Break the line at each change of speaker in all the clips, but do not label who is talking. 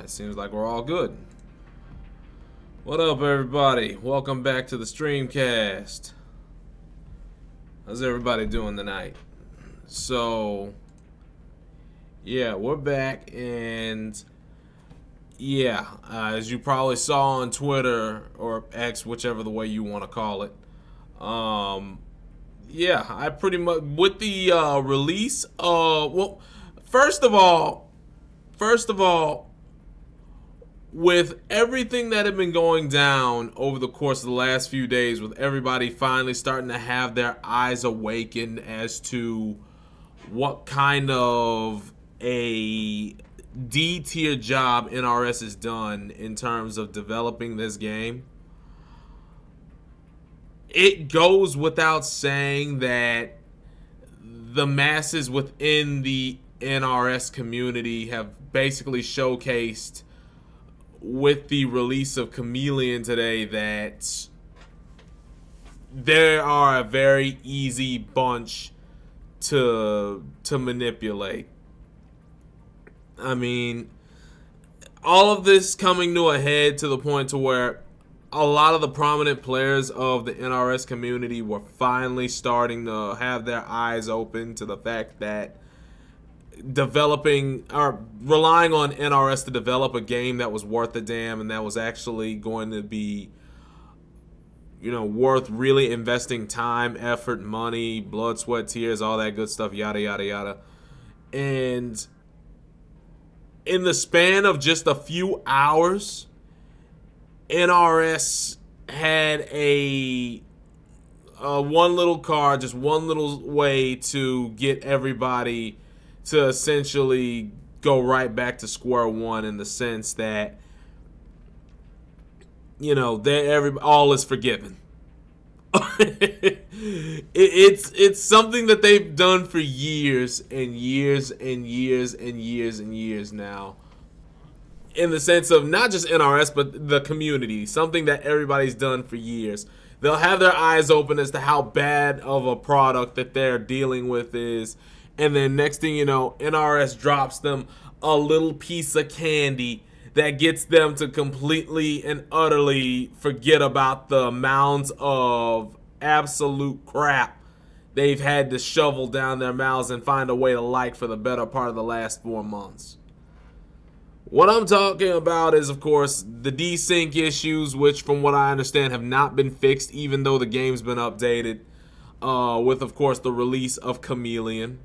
Alright, seems like we're all good. What up, everybody? Welcome back to the Streamcast. How's everybody doing tonight? So, yeah, we're back, and yeah, as you probably saw on Twitter or X, whichever the way you want to call it, yeah, I pretty much, with the release of, well, first of all, with everything that had been going down over the course of the last few days, with everybody finally starting to have their eyes awakened as to what kind of a D-tier job NRS has done in terms of developing this game, it goes without saying that the masses within the NRS community have basically showcased with the release of Khameleon today that they are a very easy bunch to manipulate. I mean, all of this coming to a head to the point to where a lot of the prominent players of the NRS community were finally starting to have their eyes open to the fact that developing or relying on NRS to develop a game that was worth a damn and that was actually going to be, you know, worth really investing time, effort, money, blood, sweat, tears, all that good stuff, yada, yada, yada. And in the span of just a few hours, NRS had a one little card, just one little way to get everybody to essentially go right back to square one, in the sense that, you know, all is forgiven. It's something that they've done for years and years and years and years and years now, in the sense of not just NRS but the community. Something that everybody's done for years. They'll have their eyes open as to how bad of a product that they're dealing with is, and then next thing you know, NRS drops them a little piece of candy that gets them to completely and utterly forget about the mounds of absolute crap they've had to shovel down their mouths and find a way to like for the better part of the last 4 months. What I'm talking about is, of course, the desync issues, which from what I understand have not been fixed, even though the game's been updated, with, of course, the release of Khameleon.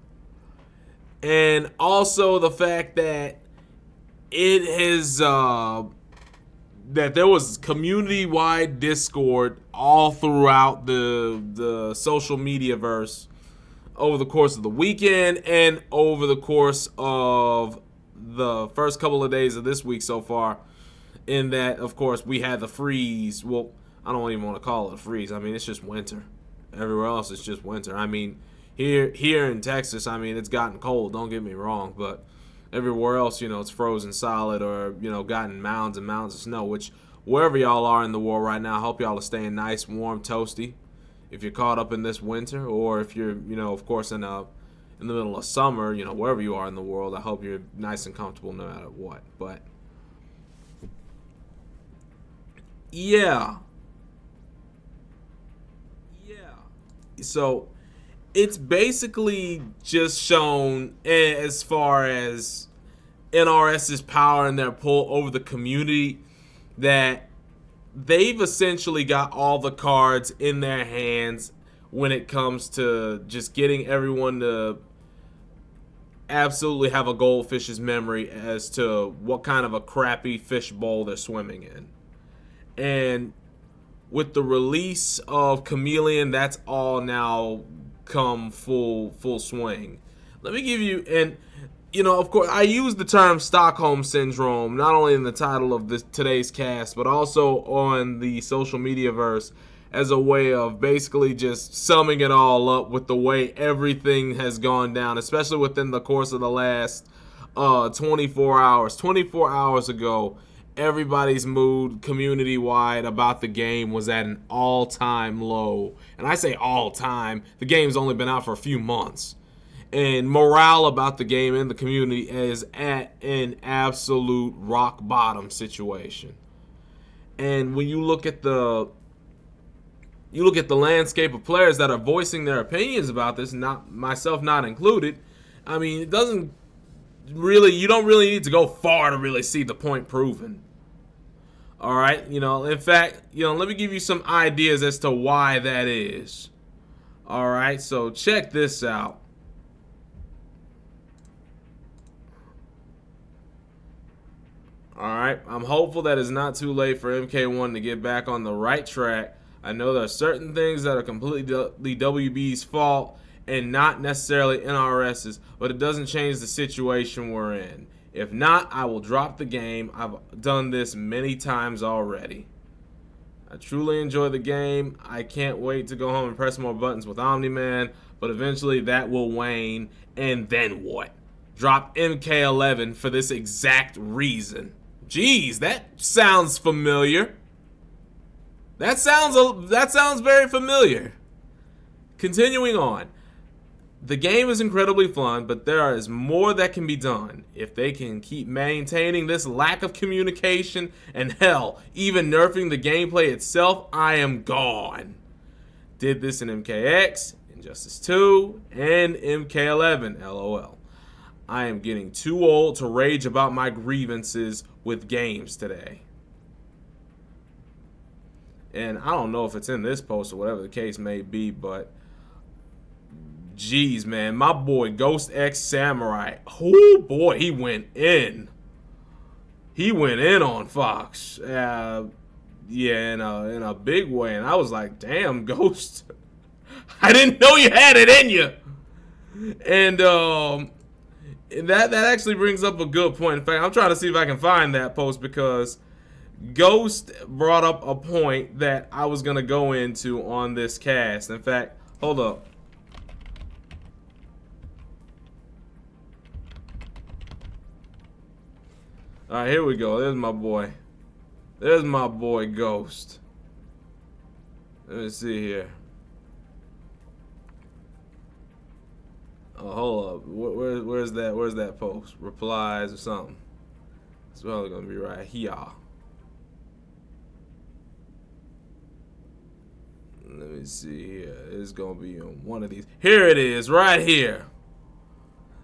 And also the fact that it has that there was community-wide Discord all throughout the social media verse over the course of the weekend and over the course of the first couple of days of this week so far. In that, of course, we had the freeze. Well, I don't even want to call it a freeze. I mean, it's just winter. Everywhere else it's just winter. I mean, here in Texas, I mean, it's gotten cold, don't get me wrong, but everywhere else, you know, it's frozen solid, or, you know, gotten mounds and mounds of snow, which wherever y'all are in the world right now, I hope y'all are staying nice, warm, toasty if you're caught up in this winter, or if you're, you know, of course, in the middle of summer, you know, wherever you are in the world, I hope you're nice and comfortable no matter what. But yeah. So it's basically just shown, as far as NRS's power and their pull over the community, that they've essentially got all the cards in their hands when it comes to just getting everyone to absolutely have a goldfish's memory as to what kind of a crappy fish bowl they're swimming in. And with the release of Khameleon, that's all now come full swing. Let me give you, and you know, of course, I use the term Stockholm Syndrome not only in the title of today's cast, but also on the social media verse, as a way of basically just summing it all up with the way everything has gone down, especially within the course of the last 24 hours. 24 hours ago, everybody's mood community-wide about the game was at an all-time low. And I say all-time, the game's only been out for a few months. And morale about the game and the community is at an absolute rock bottom situation. And when you look at the landscape of players that are voicing their opinions about this, not myself not included, I mean, you don't really need to go far to really see the point proven. All right, in fact, let me give you some ideas as to why that is. All right, so check this out. All right, I'm hopeful that it's not too late for MK1 to get back on the right track. I know there are certain things that are completely WB's fault and not necessarily NRS's, but it doesn't change the situation we're in. If not, I will drop the game. I've done this many times already. I truly enjoy the game. I can't wait to go home and press more buttons with Omni-Man, but eventually that will wane, and then what? Drop MK11 for this exact reason. Jeez, that sounds familiar. That sounds very familiar. Continuing on. The game is incredibly fun, but there is more that can be done. If they can keep maintaining this lack of communication and hell, even nerfing the gameplay itself, I am gone. Did this in MKX, Injustice 2, and MK11, LOL. I am getting too old to rage about my grievances with games today. And I don't know if it's in this post or whatever the case may be, but jeez, man, my boy Ghost X Samurai, oh boy, he went in. He went in on Fox. Yeah, in a big way. And I was like, damn, Ghost, I didn't know you had it in you. And that actually brings up a good point. In fact, I'm trying to see if I can find that post because Ghost brought up a point that I was going to go into on this cast. In fact, hold up. Alright, here we go. There's my boy. There's my boy Ghost. Let me see here. Oh, hold up. Where's that post? Replies or something. It's probably gonna be right here. Let me see here. It's gonna be on one of these. Here it is, right here.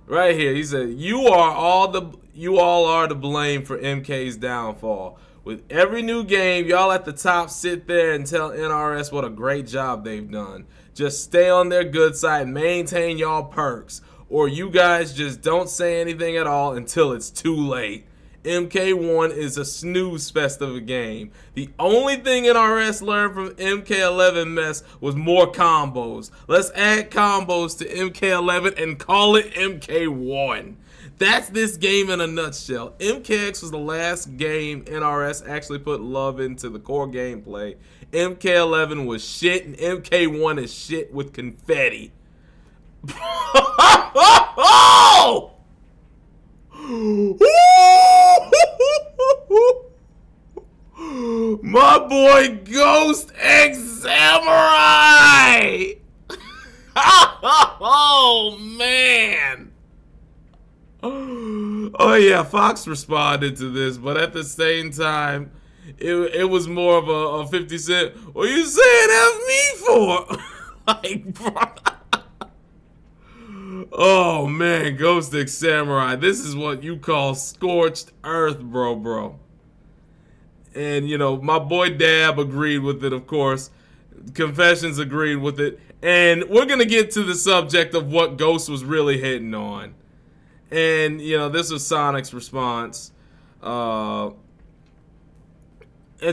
Right here. He said, "You all are to blame for MK's downfall. With every new game, y'all at the top sit there and tell NRS what a great job they've done. Just stay on their good side, maintain y'all perks, or you guys just don't say anything at all until it's too late. MK1 is a snooze fest of a game. The only thing NRS learned from MK11 mess was more combos. Let's add combos to MK11 and call it MK1. That's this game in a nutshell. MKX was the last game NRS actually put love into the core gameplay. MK11 was shit, and MK1 is shit with confetti." My boy Ghost X Samurai! Oh, man. Oh, yeah, Fox responded to this, but at the same time, it was more of a 50 Cent, "What you saying F me for?" Like, bro. Oh, man, Ghost X Samurai, this is what you call scorched earth, bro. And, my boy Dab agreed with it, of course. Confessions agreed with it. And we're going to get to the subject of what Ghost was really hitting on. And, this was Sonic's response. And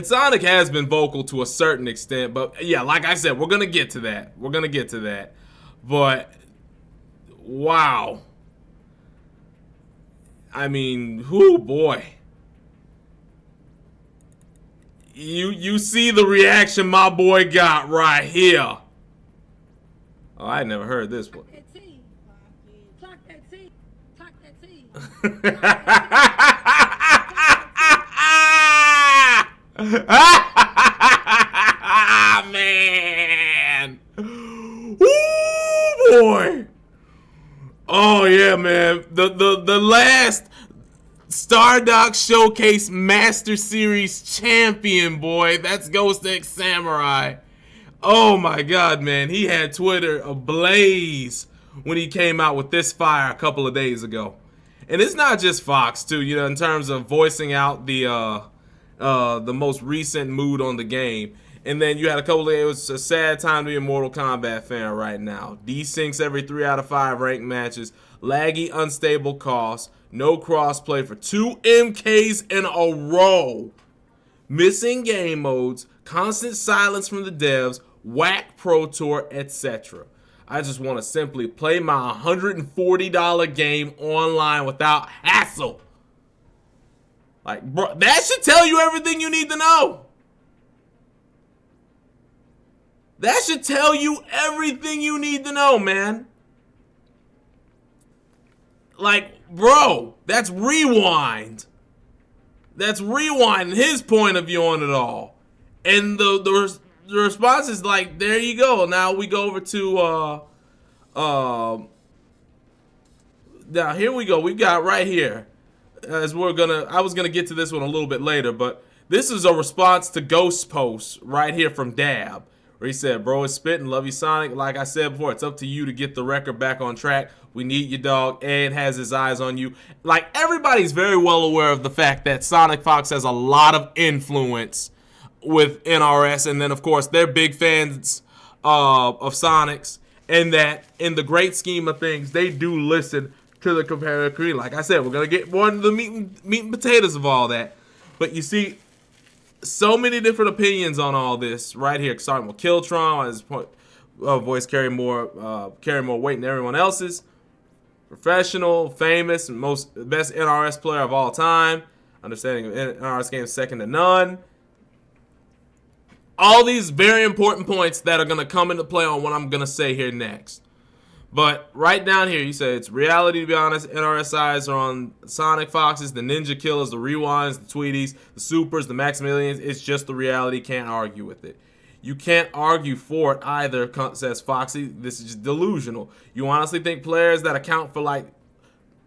Sonic has been vocal to a certain extent. But, yeah, like I said, we're going to get to that. But, wow. I mean, whoo, boy. You see the reaction my boy got right here. Oh, I never heard this one.
Talk that tea.
Man. Woo, boy. yeah, man. The last StarDock Showcase Master Series champion, boy. That's Ghost X Samurai. Oh my God, man. He had Twitter ablaze when he came out with this fire a couple of days ago. And it's not just Fox, too, you know, in terms of voicing out the most recent mood on the game. And then you had a couple of, it was a sad time to be a Mortal Kombat fan right now. Desyncs every 3 out of 5 ranked matches, laggy, unstable costs, no crossplay for 2 MKs in a row, missing game modes, constant silence from the devs, whack Pro Tour, etc. I just want to simply play my $140 game online without hassle. Like, bro, that should tell you everything you need to know. That should tell you everything you need to know, man. Like, bro, that's Rewind. That's Rewind, his point of view on it all. And the response is like, there you go. Now we go over to, now here we go. We've got right here, I was gonna get to this one a little bit later, but this is a response to Ghost Post right here from Dab, where he said, bro, it's spitting, love you, Sonic. Like I said before, it's up to you to get the record back on track. We need you, dog. Ed has his eyes on you. Like, everybody's very well aware of the fact that Sonic Fox has a lot of influence with NRS, and then, of course, they're big fans of Sonic's, and that in the great scheme of things, they do listen to the competitive community. Like I said, we're going to get more into the meat and potatoes of all that. But you see, so many different opinions on all this right here, starting with Killtron, his voice carry more weight than everyone else's. Professional, famous, and best NRS player of all time. Understanding of NRS games second to none. All these very important points that are going to come into play on what I'm going to say here next. But right down here, you say it's reality, to be honest. NRS eyes are on Sonic Foxes, the Ninja Killers, the Rewinds, the Tweeties, the Supers, the Maximilians. It's just the reality. Can't argue with it. You can't argue for it either, says Foxy. This is just delusional. You honestly think players that account for like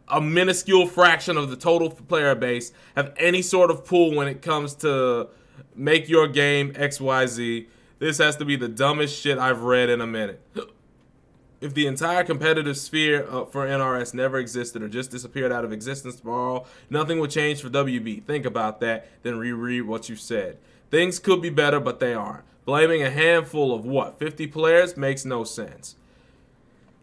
a minuscule fraction of the total player base have any sort of pull when it comes to make your game XYZ? This has to be the dumbest shit I've read in a minute. If the entire competitive sphere for NRS never existed or just disappeared out of existence tomorrow, nothing would change for WB. Think about that, then reread what you said. Things could be better, but they aren't. Blaming a handful of what, 50 players makes no sense.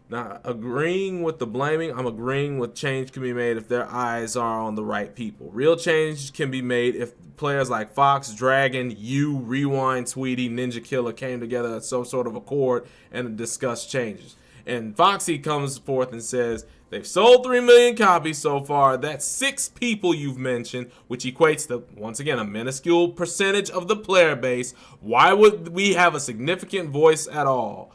Now, agreeing with the blaming, I'm agreeing with change can be made if their eyes are on the right people. Real change can be made if players like Fox, Dragon, You, Rewind, Tweety, Ninja Killer came together at some sort of accord and discussed changes. And Foxy comes forth and says, they've sold 3 million copies so far. That's 6 people you've mentioned, which equates to, once again, a minuscule percentage of the player base. Why would we have a significant voice at all?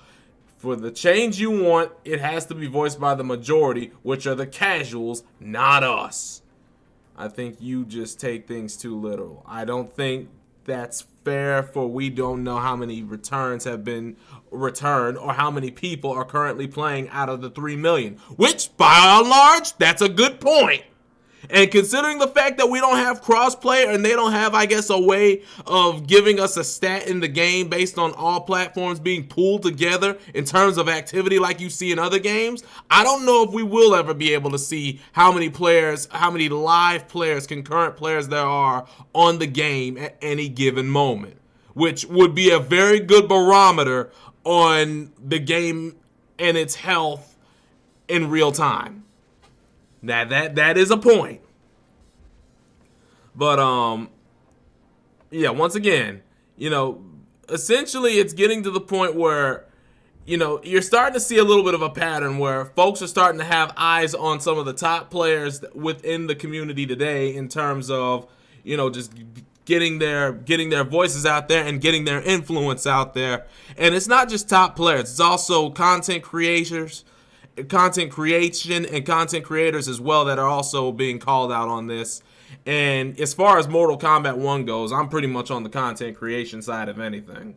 For the change you want, it has to be voiced by the majority, which are the casuals, not us. I think you just take things too literal. I don't think that's fair, for we don't know how many returns have been returned or how many people are currently playing out of the 3 million, which by and large, that's a good point. And considering the fact that we don't have crossplay and they don't have, I guess, a way of giving us a stat in the game based on all platforms being pulled together in terms of activity like you see in other games, I don't know if we will ever be able to see how many players, how many live players, concurrent players there are on the game at any given moment, which would be a very good barometer on the game and its health in real time. Now that is a point. But yeah, once again, you know, essentially it's getting to the point where, you know, you're starting to see a little bit of a pattern where folks are starting to have eyes on some of the top players within the community today in terms of, you know, just getting their voices out there and getting their influence out there. And it's not just top players, it's also content creators, content creation and content creators as well that are also being called out on this. And as far as Mortal Kombat 1 goes, I'm pretty much on the content creation side of anything.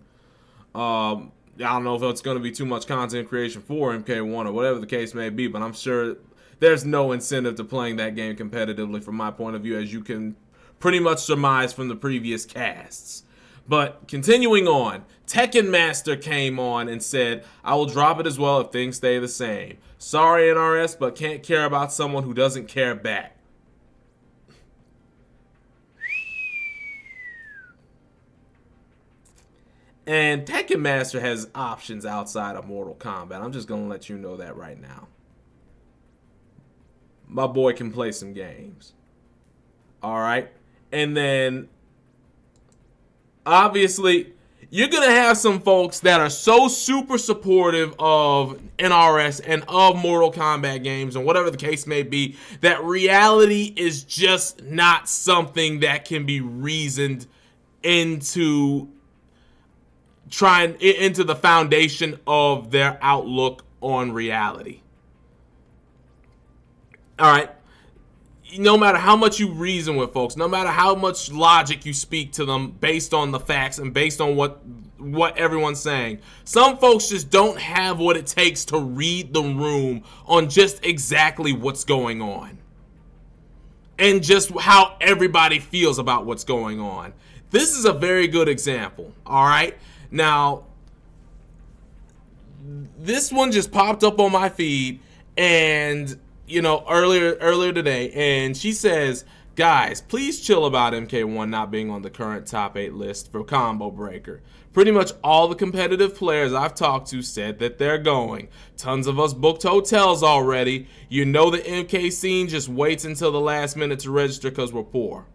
I don't know if it's going to be too much content creation for MK1 or whatever the case may be, but I'm sure there's no incentive to playing that game competitively from my point of view, as you can pretty much surmise from the previous casts. But continuing on, Tekken Master came on and said, I will drop it as well if things stay the same. Sorry, NRS, but can't care about someone who doesn't care back. And Tekken Master has options outside of Mortal Kombat. I'm just going to let you know that right now. My boy can play some games. Alright? And then, obviously, you're going to have some folks that are so super supportive of NRS and of Mortal Kombat games and whatever the case may be, that reality is just not something that can be reasoned into into the foundation of their outlook on reality. All right. No matter how much you reason with folks, no matter how much logic you speak to them based on the facts and based on what everyone's saying, some folks just don't have what it takes to read the room on just exactly what's going on and just how everybody feels about what's going on. This is a very good example, all right? Now, this one just popped up on my feed, and earlier today, and she says, guys, please chill about MK1 not being on the current top 8 list for Combo Breaker. Pretty much all the competitive players I've talked to said that they're going. Tons of us booked hotels already. You know the MK scene just waits until the last minute to register because we're poor.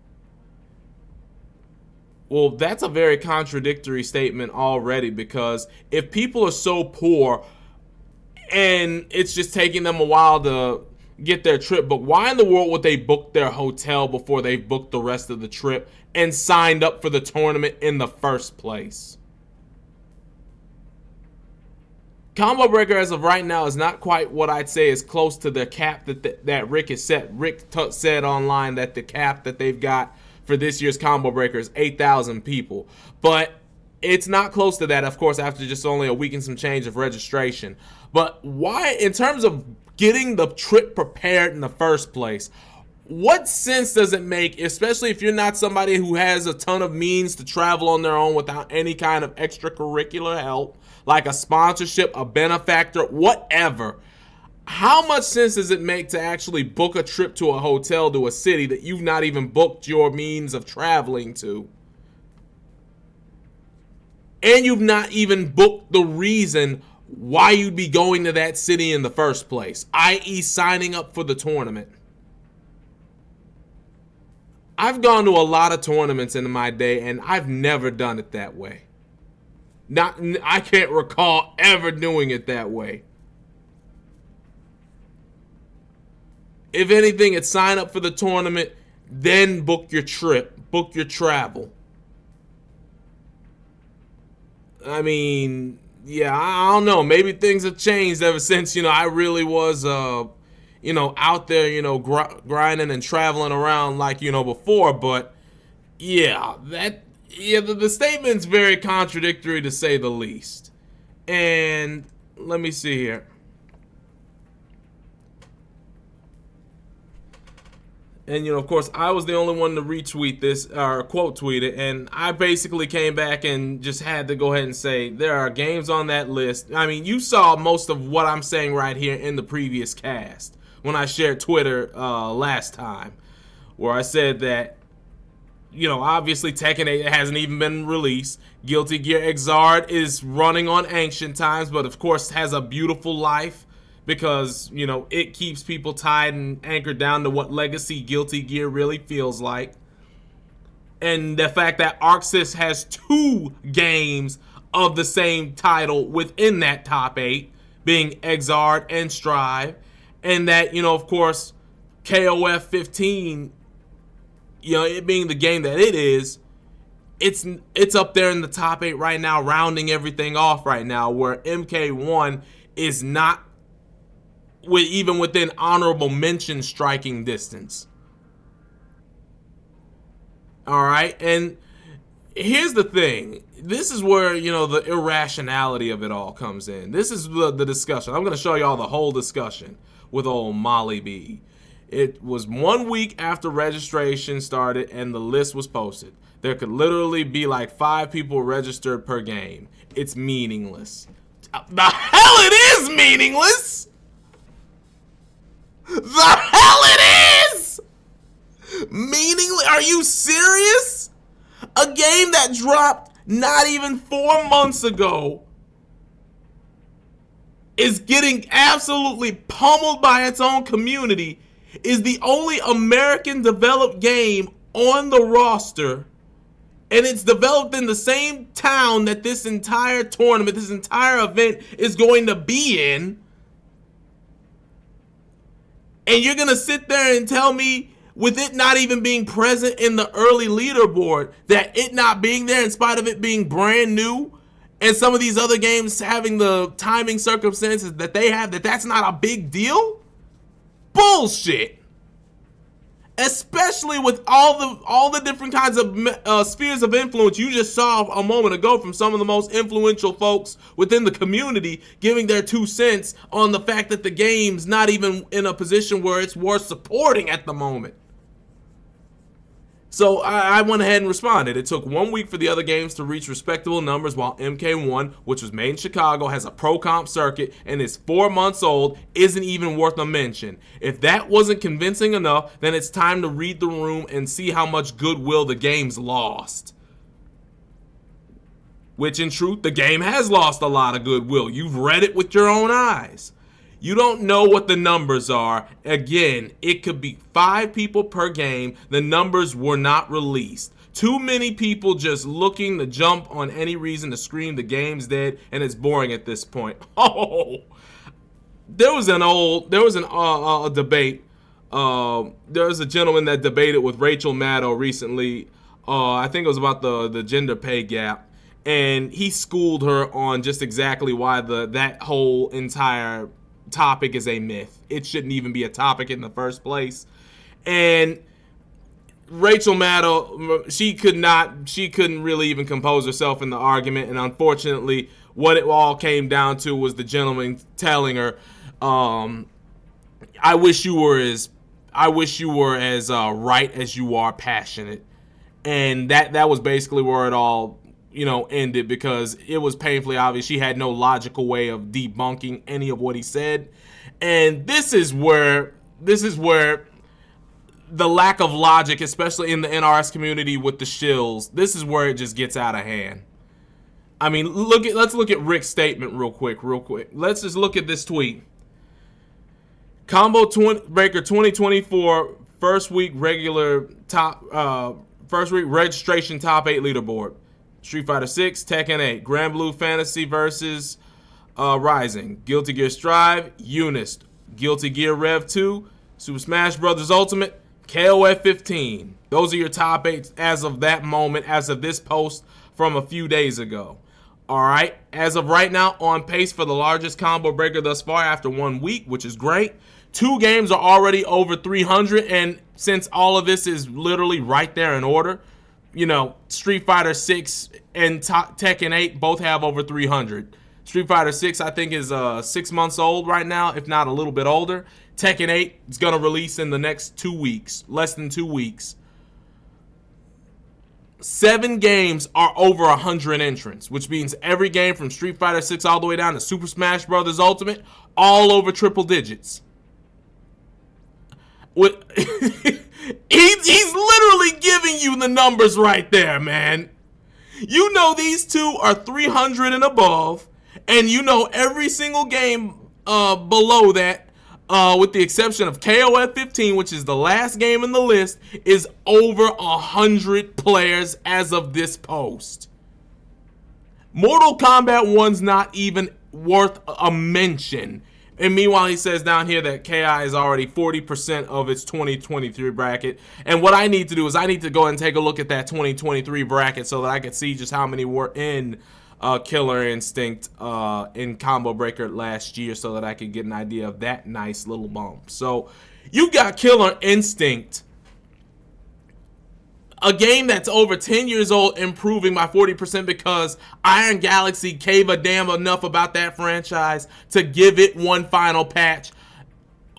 Well, that's a very contradictory statement already, because if people are so poor and it's just taking them a while to get their trip booked, why in the world would they book their hotel before they booked the rest of the trip and signed up for the tournament in the first place? Combo Breaker as of right now is not quite what I'd say is close to the cap that Rick has set. Rick said online that the cap that they've got for this year's Combo Breaker is 8,000 people. But it's not close to that, of course, after just only a week and some change of registration. But why, in terms of getting the trip prepared in the first place, what sense does it make, especially if you're not somebody who has a ton of means to travel on their own without any kind of extracurricular help, like a sponsorship, a benefactor, whatever? How much sense does it make to actually book a trip to a hotel to a city that you've not even booked your means of traveling to? And you've not even booked the reason why you'd be going to that city in the first place, i.e. signing up for the tournament. I've gone to a lot of tournaments in my day, and I've never done it that way. I can't recall ever doing it that way. If anything, it's sign up for the tournament, then book your trip, book your travel. I mean, yeah, I don't know. Maybe things have changed ever since, I really was, out there, grinding and traveling around like, before. But, yeah, the statement's very contradictory to say the least. And let me see here. And, of course, I was the only one to retweet this, or quote tweet it, and I basically came back and just had to go ahead and say there are games on that list. I mean, you saw most of what I'm saying right here in the previous cast when I shared Twitter last time, where I said that, obviously Tekken 8 hasn't even been released. Guilty Gear Xrd is running on ancient times, but of course has a beautiful life, because, it keeps people tied and anchored down to what legacy Guilty Gear really feels like. And the fact that ArcSys has 2 games of the same title within that top 8, being Xrd and Strive. And that, of course, KOF 15, it being the game that it is, it's up there in the top 8 right now, rounding everything off right now, where MK1 is not even within honorable mention striking distance. All right, and here's the thing. This is where, the irrationality of it all comes in. This is the discussion. I'm going to show y'all the whole discussion with old Molly B. It was 1 week after registration started and the list was posted. There could literally be like 5 people registered per game. It's meaningless. The hell it is meaningless! The hell it is! Meaningless? Are you serious? A game that dropped not even 4 months ago is getting absolutely pummeled by its own community, is the only American developed game on the roster, and it's developed in the same town that this entire tournament, this entire event is going to be in. And you're going to sit there and tell me, with it not even being present in the early leaderboard, that it not being there in spite of it being brand new, and some of these other games having the timing circumstances that they have, that's not a big deal? Bullshit. Especially with all the different kinds of spheres of influence you just saw a moment ago from some of the most influential folks within the community giving their 2 cents on the fact that the game's not even in a position where it's worth supporting at the moment. So I went ahead and responded. It took 1 week for the other games to reach respectable numbers, while MK1, which was made in Chicago, has a pro comp circuit and is 4 months old, isn't even worth a mention. If that wasn't convincing enough, then it's time to read the room and see how much goodwill the game's lost. Which in truth, the game has lost a lot of goodwill. You've read it with your own eyes. You don't know what the numbers are. Again, it could be 5 people per game. The numbers were not released. Too many people just looking to jump on any reason to scream the game's dead, and it's boring at this point. Oh, there was a debate. There was a gentleman that debated with Rachel Maddow recently. I think it was about the gender pay gap, and he schooled her on just exactly why that whole entire topic is a myth. It shouldn't even be a topic in the first place. And Rachel Maddow, she couldn't really even compose herself in the argument, and unfortunately what it all came down to was the gentleman telling her, I wish you were as right as you are passionate. And that was basically where it all ended, because it was painfully obvious she had no logical way of debunking any of what he said. And this is where the lack of logic, especially in the NRS community with the shills, this is where it just gets out of hand. I mean, let's look at Rick's statement real quick. Let's just look at this tweet. Combo Breaker 2024 first week registration top 8 leaderboard. Street Fighter 6, Tekken 8, Grand Blue Fantasy versus Rising, Guilty Gear Strive, Eunice, Guilty Gear Rev 2, Super Smash Bros. Ultimate, KOF 15. Those are your top 8 as of that moment, as of this post from a few days ago. Alright, as of right now, on pace for the largest combo breaker thus far after 1 week, which is great. 2 games are already over 300, and since all of this is literally right there in order, Street Fighter 6 and Tekken 8 both have over 300. Street Fighter 6, I think, is 6 months old right now, if not a little bit older. Tekken 8 is going to release in the next 2 weeks, less than 2 weeks. 7 games are over 100 entrants, which means every game from Street Fighter 6 all the way down to Super Smash Bros. Ultimate, all over triple digits. He's literally giving you the numbers right there, man. These 2 are 300 and above, and every single game below that, with the exception of KOF 15, which is the last game in the list, is over 100 players as of this post. Mortal Kombat 1's not even worth a mention. And meanwhile, he says down here that KI is already 40% of its 2023 bracket. And what I need to do is I need to go and take a look at that 2023 bracket so that I can see just how many were in Killer Instinct in Combo Breaker last year, so that I could get an idea of that nice little bump. So you got Killer Instinct A game that's over 10 years old improving by 40% because Iron Galaxy gave a damn enough about that franchise to give it one final patch,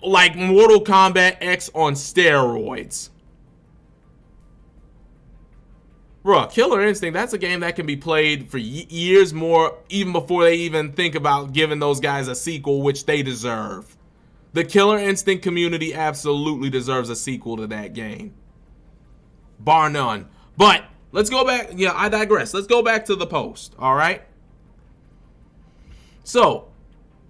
like Mortal Kombat X on steroids. Bruh, Killer Instinct, that's a game that can be played for years more, even before they even think about giving those guys a sequel, which they deserve. The Killer Instinct community absolutely deserves a sequel to that game. Bar none. But let's go back. Yeah, I digress. Let's go back to the post, all right? So,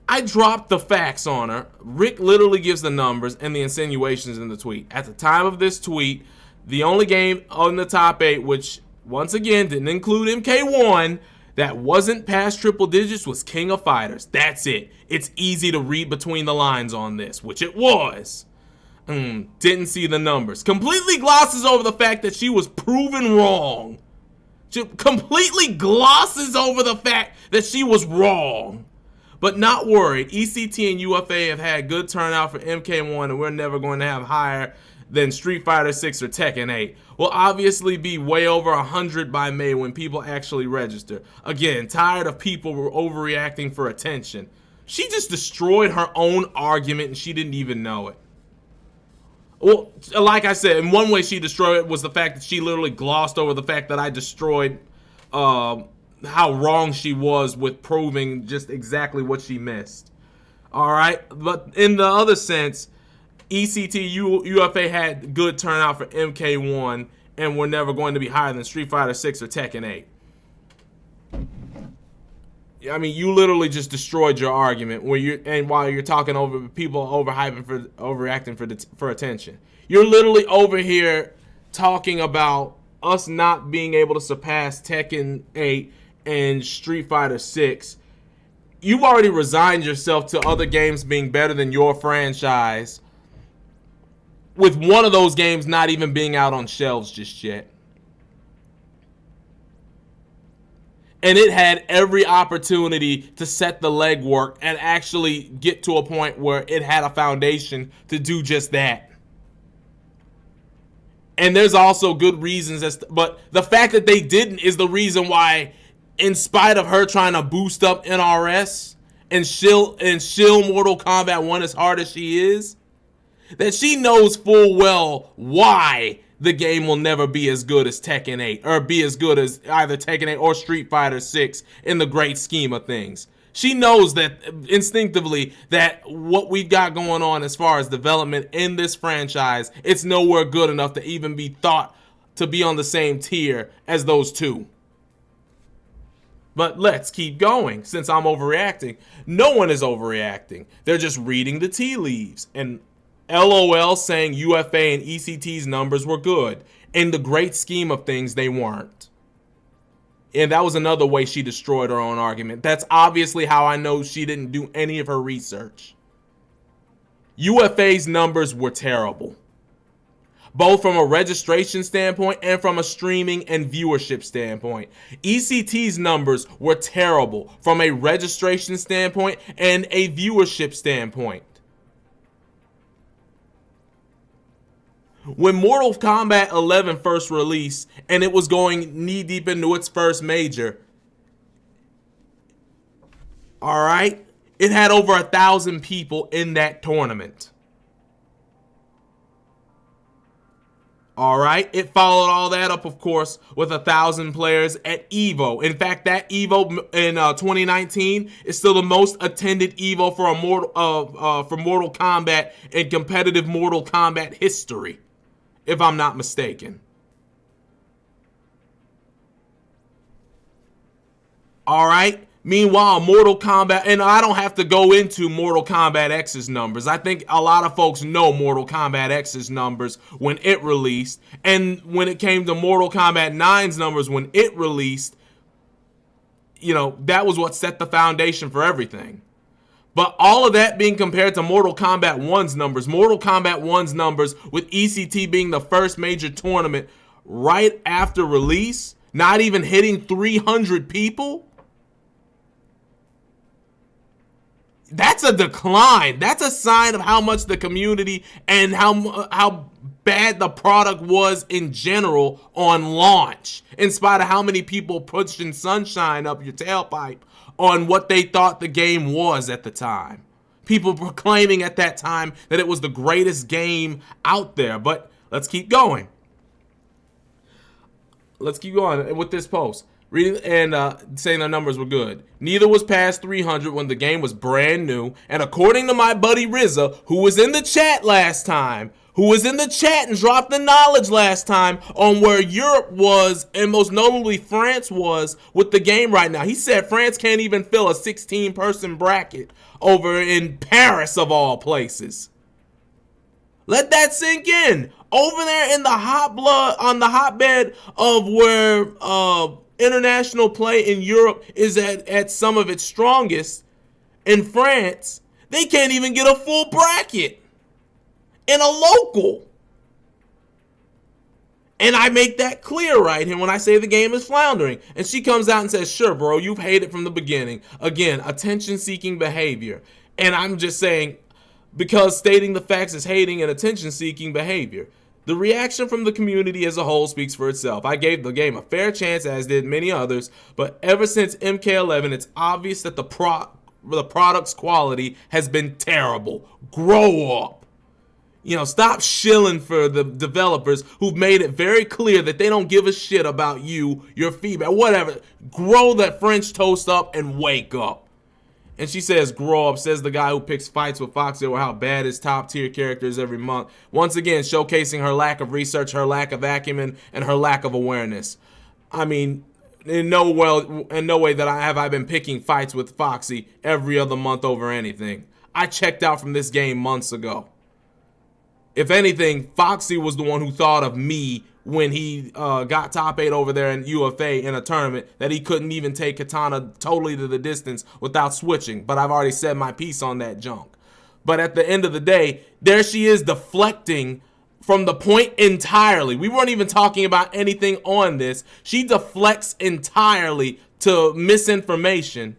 I dropped the facts on her. Rick literally gives the numbers and the insinuations in the tweet. At the time of this tweet, the only game on the top 8, which once again didn't include MK1, that wasn't past triple digits was King of Fighters. That's it. It's easy to read between the lines on this, which it was. Didn't see the numbers. Completely glosses over the fact that she was proven wrong. She completely glosses over the fact that she was wrong. But not worried. ECT and UFA have had good turnout for MK1, and we're never going to have higher than Street Fighter 6 or Tekken 8. We'll obviously be way over 100 by May when people actually register. Again, tired of people overreacting for attention. She just destroyed her own argument and she didn't even know it. Well, like I said, in one way she destroyed it was the fact that she literally glossed over the fact that I destroyed how wrong she was with proving just exactly what she missed. Alright? But in the other sense, ECT, UFA had good turnout for MK1 and we're never going to be higher than Street Fighter 6 or Tekken 8. I mean, you literally just destroyed your argument while you're talking over people overreacting for attention. You're literally over here talking about us not being able to surpass Tekken 8 and Street Fighter 6. You've already resigned yourself to other games being better than your franchise, with one of those games not even being out on shelves just yet. And it had every opportunity to set the legwork and actually get to a point where it had a foundation to do just that. And there's also good reasons, but the fact that they didn't is the reason why, in spite of her trying to boost up NRS and shill Mortal Kombat 1 as hard as she is, that she knows full well why the game will never be as good as Tekken 8, or be as good as either Tekken 8 or Street Fighter 6 in the great scheme of things. She knows that instinctively that what we've got going on as far as development in this franchise, it's nowhere good enough to even be thought to be on the same tier as those two. But let's keep going, since I'm overreacting. No one is overreacting. They're just reading the tea leaves and LOL saying UFA and ECT's numbers were good. In the great scheme of things, they weren't. And that was another way she destroyed her own argument. That's obviously how I know she didn't do any of her research. UFA's numbers were terrible, both from a registration standpoint and from a streaming and viewership standpoint. ECT's numbers were terrible from a registration standpoint and a viewership standpoint. When Mortal Kombat 11 first released and it was going knee deep into its first major, all right, it had over 1,000 people in that tournament. All right, it followed all that up, of course, with 1,000 players at EVO. In fact, that EVO in 2019 is still the most attended EVO for Mortal Kombat in competitive Mortal Kombat history, if I'm not mistaken. All right. Meanwhile, Mortal Kombat, and I don't have to go into Mortal Kombat X's numbers. I think a lot of folks know Mortal Kombat X's numbers when it released. And when it came to Mortal Kombat 9's numbers when it released, you know, that was what set the foundation for everything. But all of that being compared to Mortal Kombat 1's numbers, Mortal Kombat 1's numbers with ECT being the first major tournament right after release, not even hitting 300 people, that's a decline. That's a sign of how much the community and how bad the product was in general on launch, in spite of how many people pushing sunshine up your tailpipe on what they thought the game was at the time. People proclaiming at that time that it was the greatest game out there. But let's keep going. Let's keep going with this post. Reading and saying the numbers were good. Neither was past 300 when the game was brand new. And according to my buddy RZA, who was in the chat last time, and dropped the knowledge last time on where Europe was, and most notably France was, with the game right now. He said France can't even fill a 16-person bracket over in Paris, of all places. Let that sink in. Over there in the on the hotbed of where international play in Europe is at some of its strongest, in France, they can't even get a full bracket in a local. And I make that clear right here when I say the game is floundering. And she comes out and says, sure, bro, you've hated from the beginning. Again, attention-seeking behavior. And I'm just saying, because stating the facts is hating and attention-seeking behavior. The reaction from the community as a whole speaks for itself. I gave the game a fair chance, as did many others, but ever since MK11, it's obvious that the product's quality has been terrible. Grow up. Stop shilling for the developers who've made it very clear that they don't give a shit about you, your feedback, whatever. Grow that French toast up and wake up. And she says, grow up, says the guy who picks fights with Foxy over how bad his top tier characters every month. Once again, showcasing her lack of research, her lack of acumen, and her lack of awareness. I mean, in no way that I been picking fights with Foxy every other month over anything. I checked out from this game months ago. If anything, Foxy was the one who thought of me when he got top 8 over there in UFA in a tournament that he couldn't even take Katana totally to the distance without switching. But I've already said my piece on that junk. But at the end of the day, there she is deflecting from the point entirely. We weren't even talking about anything on this. She deflects entirely to misinformation.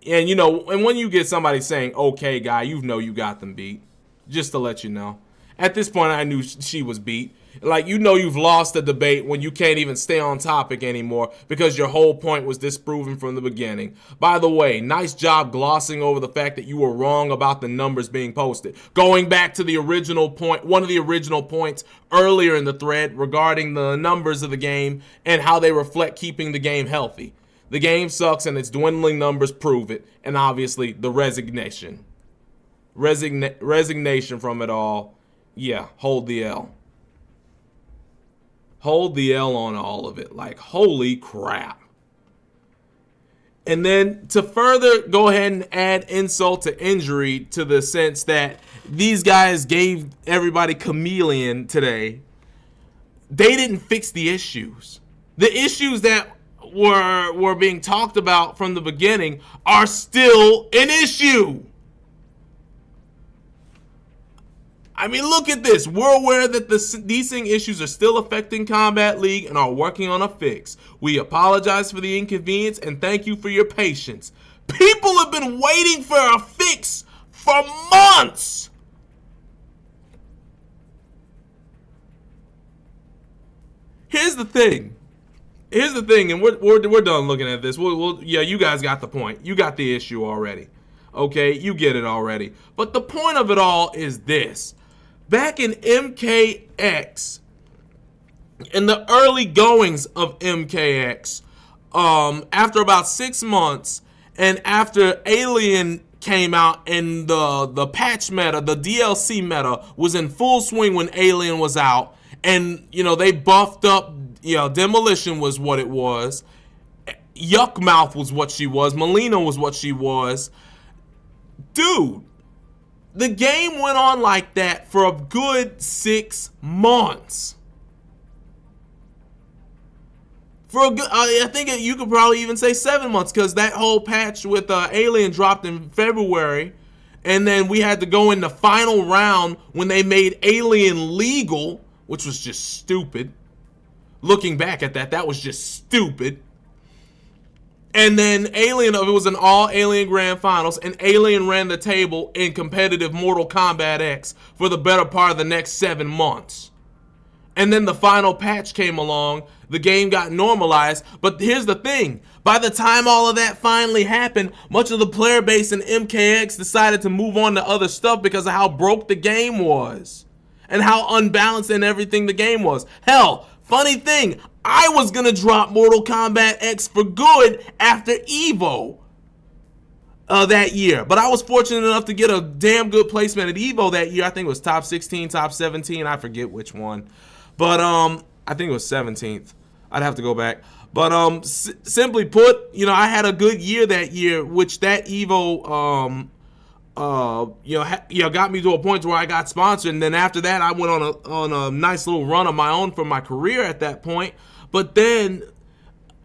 And and when you get somebody saying, okay, guy, you got them beat. Just to let you know. At this point, I knew she was beat. Like, you've lost the debate when you can't even stay on topic anymore because your whole point was disproven from the beginning. By the way, nice job glossing over the fact that you were wrong about the numbers being posted. Going back to the original point, one of the original points earlier in the thread regarding the numbers of the game and how they reflect keeping the game healthy. The game sucks and its dwindling numbers prove it. And obviously, the resignation from it all. Yeah, hold the L. Hold the L on all of it. Like, holy crap. And then to further go ahead and add insult to injury, to the sense that these guys gave everybody Khameleon today, they didn't fix the issues. The issues that were being talked about from the beginning are still an issue. I mean, look at this. We're aware that these thing issues are still affecting Combat League and are working on a fix. We apologize for the inconvenience and thank you for your patience. People have been waiting for a fix for months. Here's the thing, and we're done looking at this. Yeah, you guys got the point. You got the issue already. Okay, you get it already. But the point of it all is this. Back in MKX, in the early goings of MKX, after about 6 months, and after Alien came out and the patch meta, the DLC meta, was in full swing when Alien was out, and they buffed up, Demolition was what it was, Yuckmouth was what she was, Melina was what she was. Dude, the game went on like that for a good 6 months. I think you could probably even say 7 months, because that whole patch with Alien dropped in February, and then we had to go in the final round when they made Alien legal, which was just stupid. Looking back at that was just stupid. And then Alien, it was an all Alien Grand Finals, and Alien ran the table in competitive Mortal Kombat X for the better part of the next 7 months. And then the final patch came along, the game got normalized, but here's the thing. By the time all of that finally happened, much of the player base in MKX decided to move on to other stuff because of how broke the game was. And how unbalanced and everything the game was. Hell, funny thing, I was gonna drop Mortal Kombat X for good after EVO that year. But I was fortunate enough to get a damn good placement at EVO that year. I think it was top 16, top 17, I forget which one. But I think it was 17th. I'd have to go back. But simply put, you know, I had a good year that year, which that EVO got me to a point where I got sponsored, and then after that I went on a nice little run of my own for my career at that point. But then,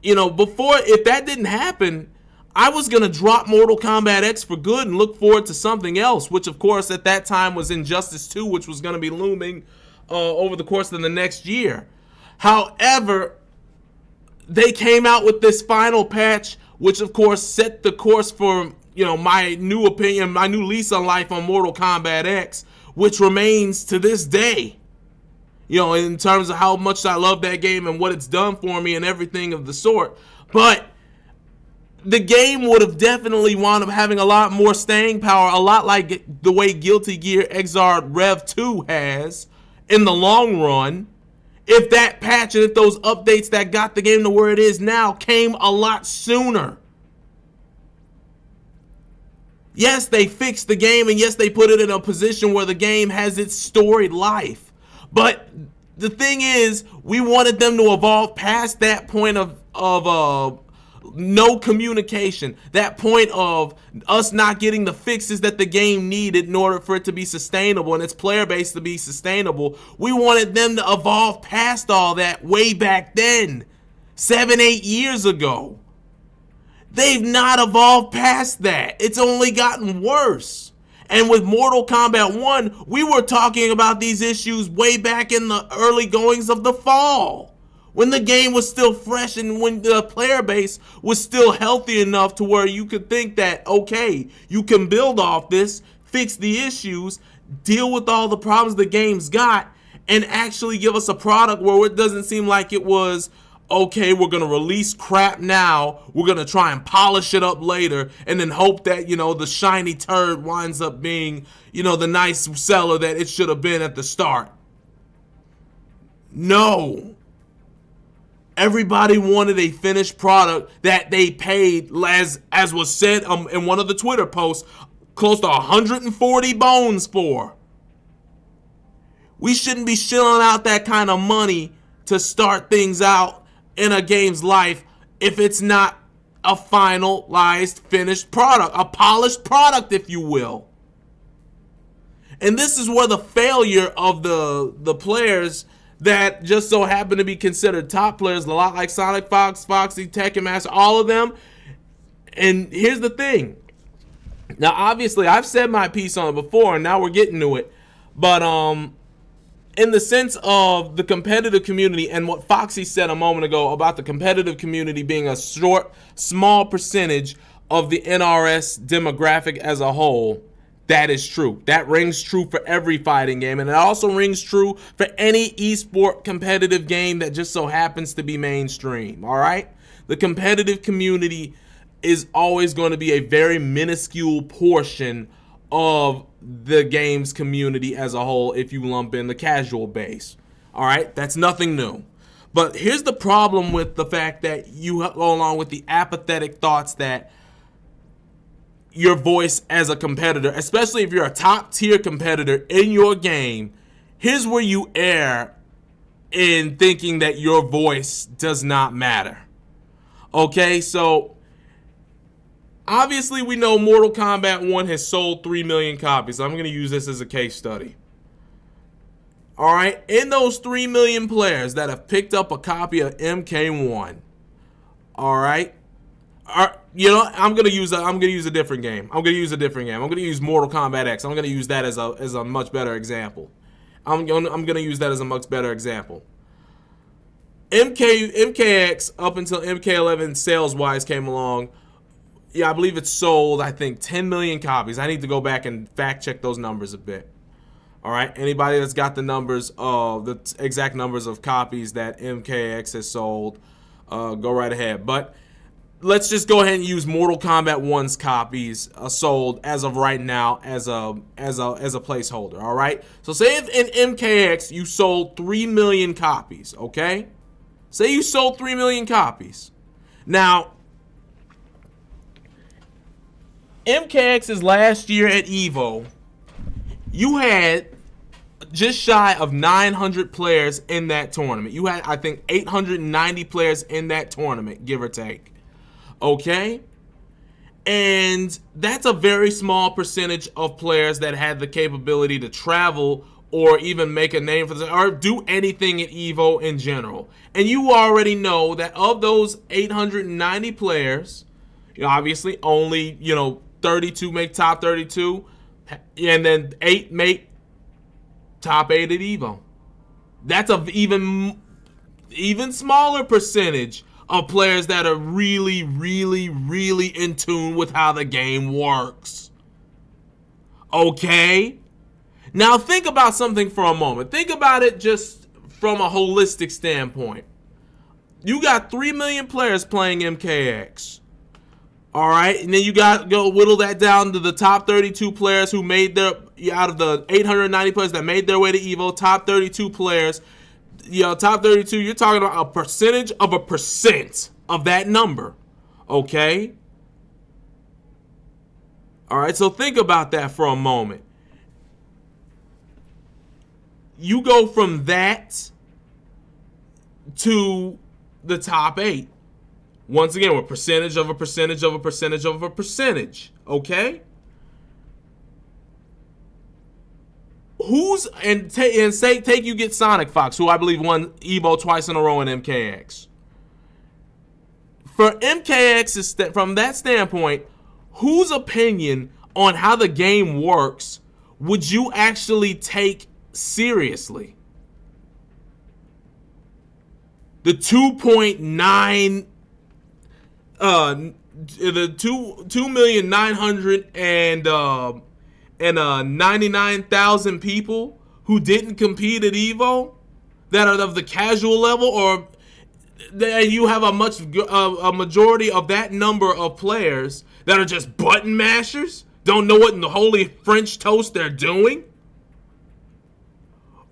you know, if that didn't happen, I was gonna drop Mortal Kombat X for good and look forward to something else, which of course at that time was Injustice 2, which was gonna be looming over the course of the next year. However, they came out with this final patch, which of course set the course for, you know, my new opinion, my new lease on life on Mortal Kombat X, which remains to this day. You know, in terms of how much I love that game and what it's done for me and everything of the sort. But the game would have definitely wound up having a lot more staying power, a lot like the way Guilty Gear Xrd Rev 2 has in the long run, if that patch and if those updates that got the game to where it is now came a lot sooner. Yes, they fixed the game, and yes, they put it in a position where the game has its storied life. But the thing is, we wanted them to evolve past that point of no communication, that point of us not getting the fixes that the game needed in order for it to be sustainable and its player base to be sustainable. We wanted them to evolve past all that way back then, 7-8 years ago. They've not evolved past that. It's only gotten worse. And with Mortal Kombat 1, we were talking about these issues way back in the early goings of the fall, when the game was still fresh and when the player base was still healthy enough to where you could think that, okay, you can build off this, fix the issues, deal with all the problems the game's got, and actually give us a product where it doesn't seem like it was, okay, we're going to release crap now, we're going to try and polish it up later, and then hope that, you know, the shiny turd winds up being, you know, the nice seller that it should have been at the start. No. Everybody wanted a finished product that they paid, as was said in one of the Twitter posts, close to 140 bones for. We shouldn't be shilling out that kind of money to start things out in a game's life if it's not a finalized, finished product, a polished product, if you will. And this is where the failure of the players that just so happen to be considered top players, a lot like Sonic Fox, Foxy, Tekken Master, all of them. And here's the thing. Now, obviously, I've said my piece on it before, and now we're getting to it. But in the sense of the competitive community and what Foxy said a moment ago about the competitive community being a small percentage of the NRS demographic as a whole, that is true. That rings true for every fighting game, and it also rings true for any esport competitive game that just so happens to be mainstream, all right? The competitive community is always going to be a very minuscule portion of the game's community as a whole if you lump in the casual base. All right, that's nothing new. But here's the problem with the fact that you go along with the apathetic thoughts that your voice as a competitor, especially if you're a top tier competitor in your game, here's where you err in thinking that your voice does not matter. Okay, so obviously, we know Mortal Kombat 1 has sold 3 million copies. I'm going to use this as a case study. All right, in those 3 million players that have picked up a copy of MK1, all right, you know, I'm going to use a different game. I'm going to use Mortal Kombat X. I'm going to use that as a much better example. I'm going to use that as a much better example. MKX up until MK11 sales wise came along. Yeah, I believe it sold, I think, 10 million copies. I need to go back and fact check those numbers a bit. All right, anybody that's got the numbers of the exact numbers of copies that MKX has sold, go right ahead. But let's just go ahead and use Mortal Kombat 1's copies sold as of right now as a placeholder. All right, so say if in MKX you sold 3 million copies. Okay, say you sold 3 million copies. Now, MKX's last year at Evo, you had just shy of 900 players in that tournament. You had, I think, 890 players in that tournament, give or take. Okay? And that's a very small percentage of players that had the capability to travel or even make a name for this or do anything at Evo in general. And you already know that of those 890 players, obviously only, 32 make top 32, and then 8 make top 8 at Evo. That's a even smaller percentage of players that are really, really, really in tune with how the game works. Okay? Now think about something for a moment. Think about it just from a holistic standpoint. You got 3 million players playing MKX. All right, and then you got to go whittle that down to the top 32 players who made their, out of the 890 players that made their way to Evo, top 32 players, top 32, you're talking about a percentage of a percent of that number, okay? All right, so think about that for a moment. You go from that to the top 8. Once again, we're percentage of a percentage of a percentage of a percentage, okay? Take you get Sonic Fox, who I believe won Evo twice in a row in MKX. For MKX, from that standpoint, whose opinion on how the game works would you actually take seriously? The 2.9 the 2,999,000 people who didn't compete at Evo that are of the casual level, or that you have a majority of that number of players that are just button mashers, don't know what in the holy French toast they're doing?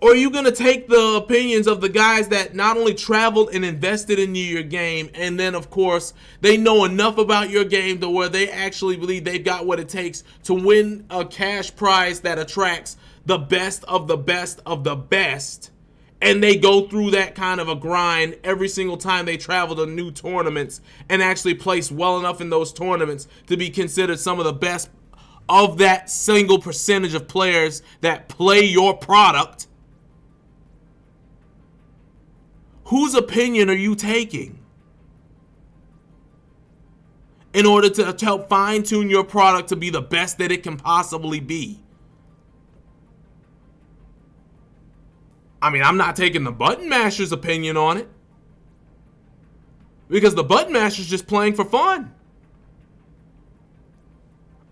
Or are you going to take the opinions of the guys that not only traveled and invested in your game, and then, of course, they know enough about your game to where they actually believe they've got what it takes to win a cash prize that attracts the best of the best of the best, and they go through that kind of a grind every single time they travel to new tournaments and actually place well enough in those tournaments to be considered some of the best of that single percentage of players that play your product? Whose opinion are you taking in order to help fine-tune your product to be the best that it can possibly be? I mean, I'm not taking the button masher's opinion on it, because the button masher's just playing for fun.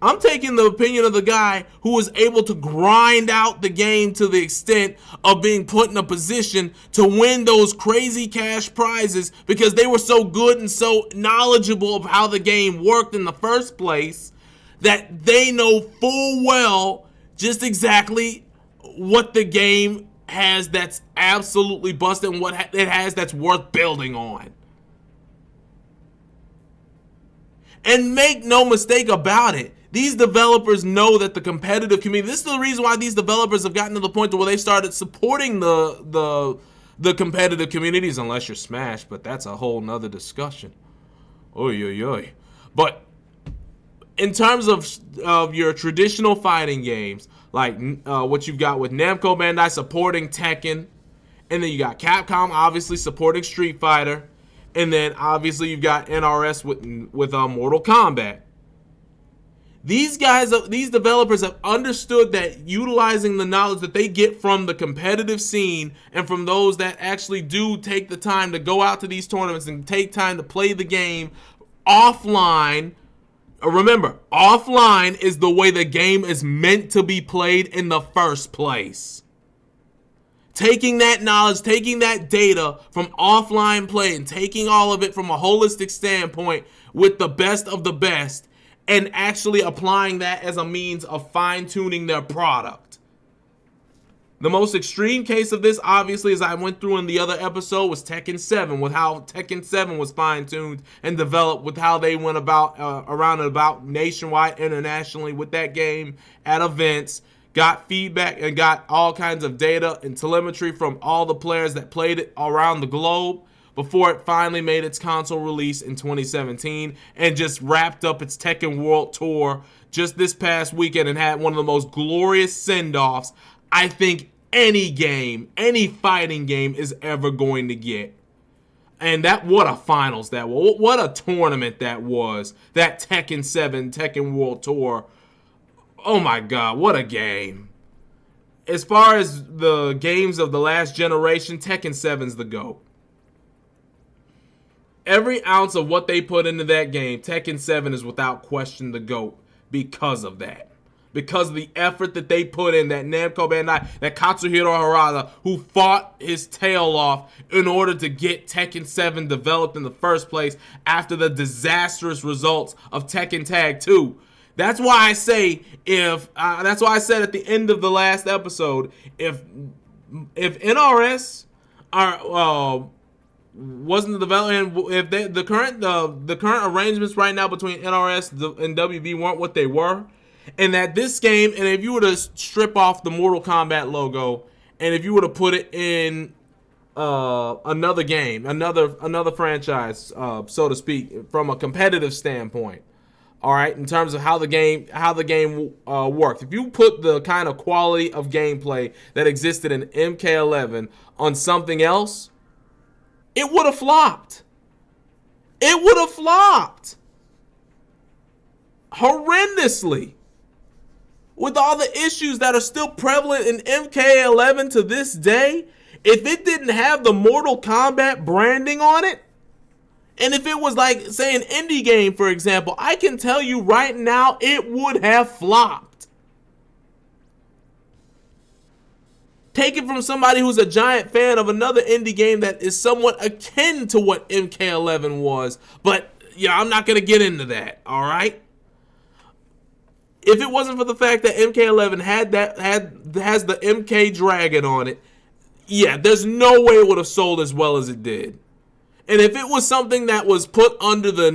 I'm taking the opinion of the guy who was able to grind out the game to the extent of being put in a position to win those crazy cash prizes because they were so good and so knowledgeable of how the game worked in the first place that they know full well just exactly what the game has that's absolutely busted and what it has that's worth building on. And make no mistake about it, these developers know that the competitive community, this is the reason why these developers have gotten to the point to where they started supporting the competitive communities, unless you're Smash, but that's a whole nother discussion. Oy, oy, oy. But in terms of your traditional fighting games, like what you've got with Namco Bandai supporting Tekken, and then you got Capcom obviously supporting Street Fighter, and then obviously you've got NRS with Mortal Kombat. These developers have understood that utilizing the knowledge that they get from the competitive scene and from those that actually do take the time to go out to these tournaments and take time to play the game offline. Remember, offline is the way the game is meant to be played in the first place. Taking that knowledge, taking that data from offline play and taking all of it from a holistic standpoint with the best of the best, and actually applying that as a means of fine-tuning their product. The most extreme case of this, obviously, as I went through in the other episode, was Tekken 7, with how Tekken 7 was fine-tuned and developed, with how they went about around and about nationwide, internationally with that game at events, got feedback and got all kinds of data and telemetry from all the players that played it around the globe, before it finally made its console release in 2017 and just wrapped up its Tekken World Tour just this past weekend and had one of the most glorious send-offs I think any fighting game is ever going to get. And what a finals that was. What a tournament that was. That Tekken 7 Tekken World Tour. Oh my God, what a game. As far as the games of the last generation, Tekken 7's the GOAT. Every ounce of what they put into that game, Tekken 7 is without question the GOAT because of that. Because of the effort that they put in, that Namco Bandai, that Katsuhiro Harada, who fought his tail off in order to get Tekken 7 developed in the first place after the disastrous results of Tekken Tag 2. That's why I say, that's why I said at the end of the last episode, if NRS are, wasn't the development, if the current arrangements right now between NRS and WB weren't what they were, and that this game, and if you were to strip off the Mortal Kombat logo, and if you were to put it in another game, another franchise, so to speak, from a competitive standpoint, all right, in terms of how the game worked, if you put the kind of quality of gameplay that existed in MK11 on something else, it would have flopped. It would have flopped. Horrendously. With all the issues that are still prevalent in MK11 to this day, if it didn't have the Mortal Kombat branding on it, and if it was like, say, an indie game, for example, I can tell you right now it would have flopped. Take it from somebody who's a giant fan of another indie game that is somewhat akin to what MK11 was. But, yeah, I'm not going to get into that, all right? If it wasn't for the fact that MK11 has the MK Dragon on it, yeah, there's no way it would have sold as well as it did. And if it was something that was put under the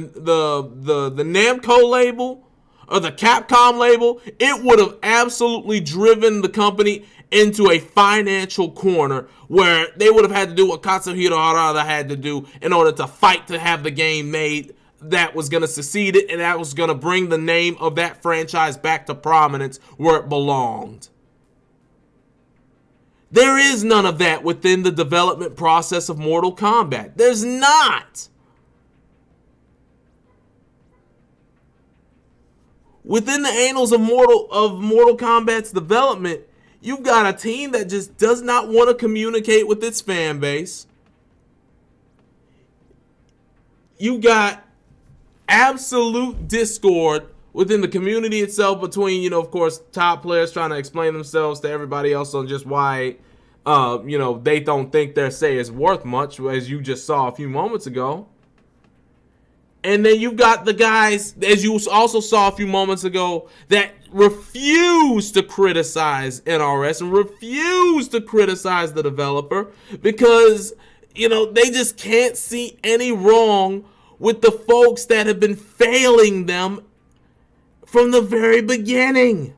Namco label or the Capcom label, it would have absolutely driven the company into a financial corner where they would have had to do what Katsuhiro Harada had to do in order to fight to have the game made that was going to succeed it and that was going to bring the name of that franchise back to prominence where it belonged. There is none of that within the development process of Mortal Kombat. There's not. Within the annals of Mortal Kombat's development, you've got a team that just does not want to communicate with its fan base. You got absolute discord within the community itself between, of course, top players trying to explain themselves to everybody else on just why, they don't think their say is worth much, as you just saw a few moments ago. And then you've got the guys, as you also saw a few moments ago, that refuse to criticize NRS and refuse to criticize the developer because, they just can't see any wrong with the folks that have been failing them from the very beginning.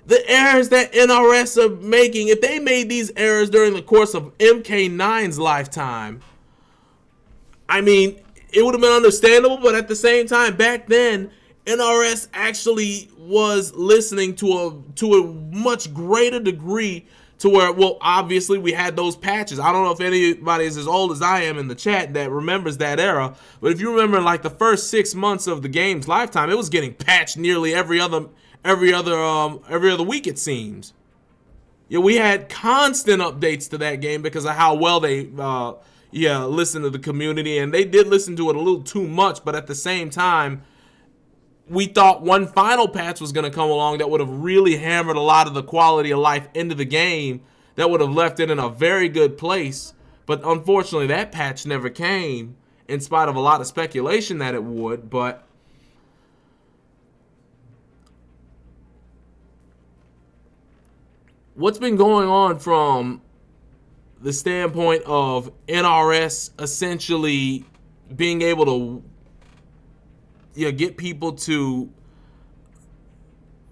The errors that NRS are making, if they made these errors during the course of MK9's lifetime, I mean, it would have been understandable, but at the same time, back then, NRS actually was listening to a much greater degree to where, well, obviously we had those patches. I don't know if anybody is as old as I am in the chat that remembers that era, but if you remember like the first 6 months of the game's lifetime, it was getting patched nearly every other week, it seems. Yeah, we had constant updates to that game because of how well they listened to the community, and they did listen to it a little too much, but at the same time, we thought one final patch was going to come along that would have really hammered a lot of the quality of life into the game, that would have left it in a very good place. But unfortunately, that patch never came, in spite of a lot of speculation that it would. But what's been going on from the standpoint of NRS essentially being able to get people to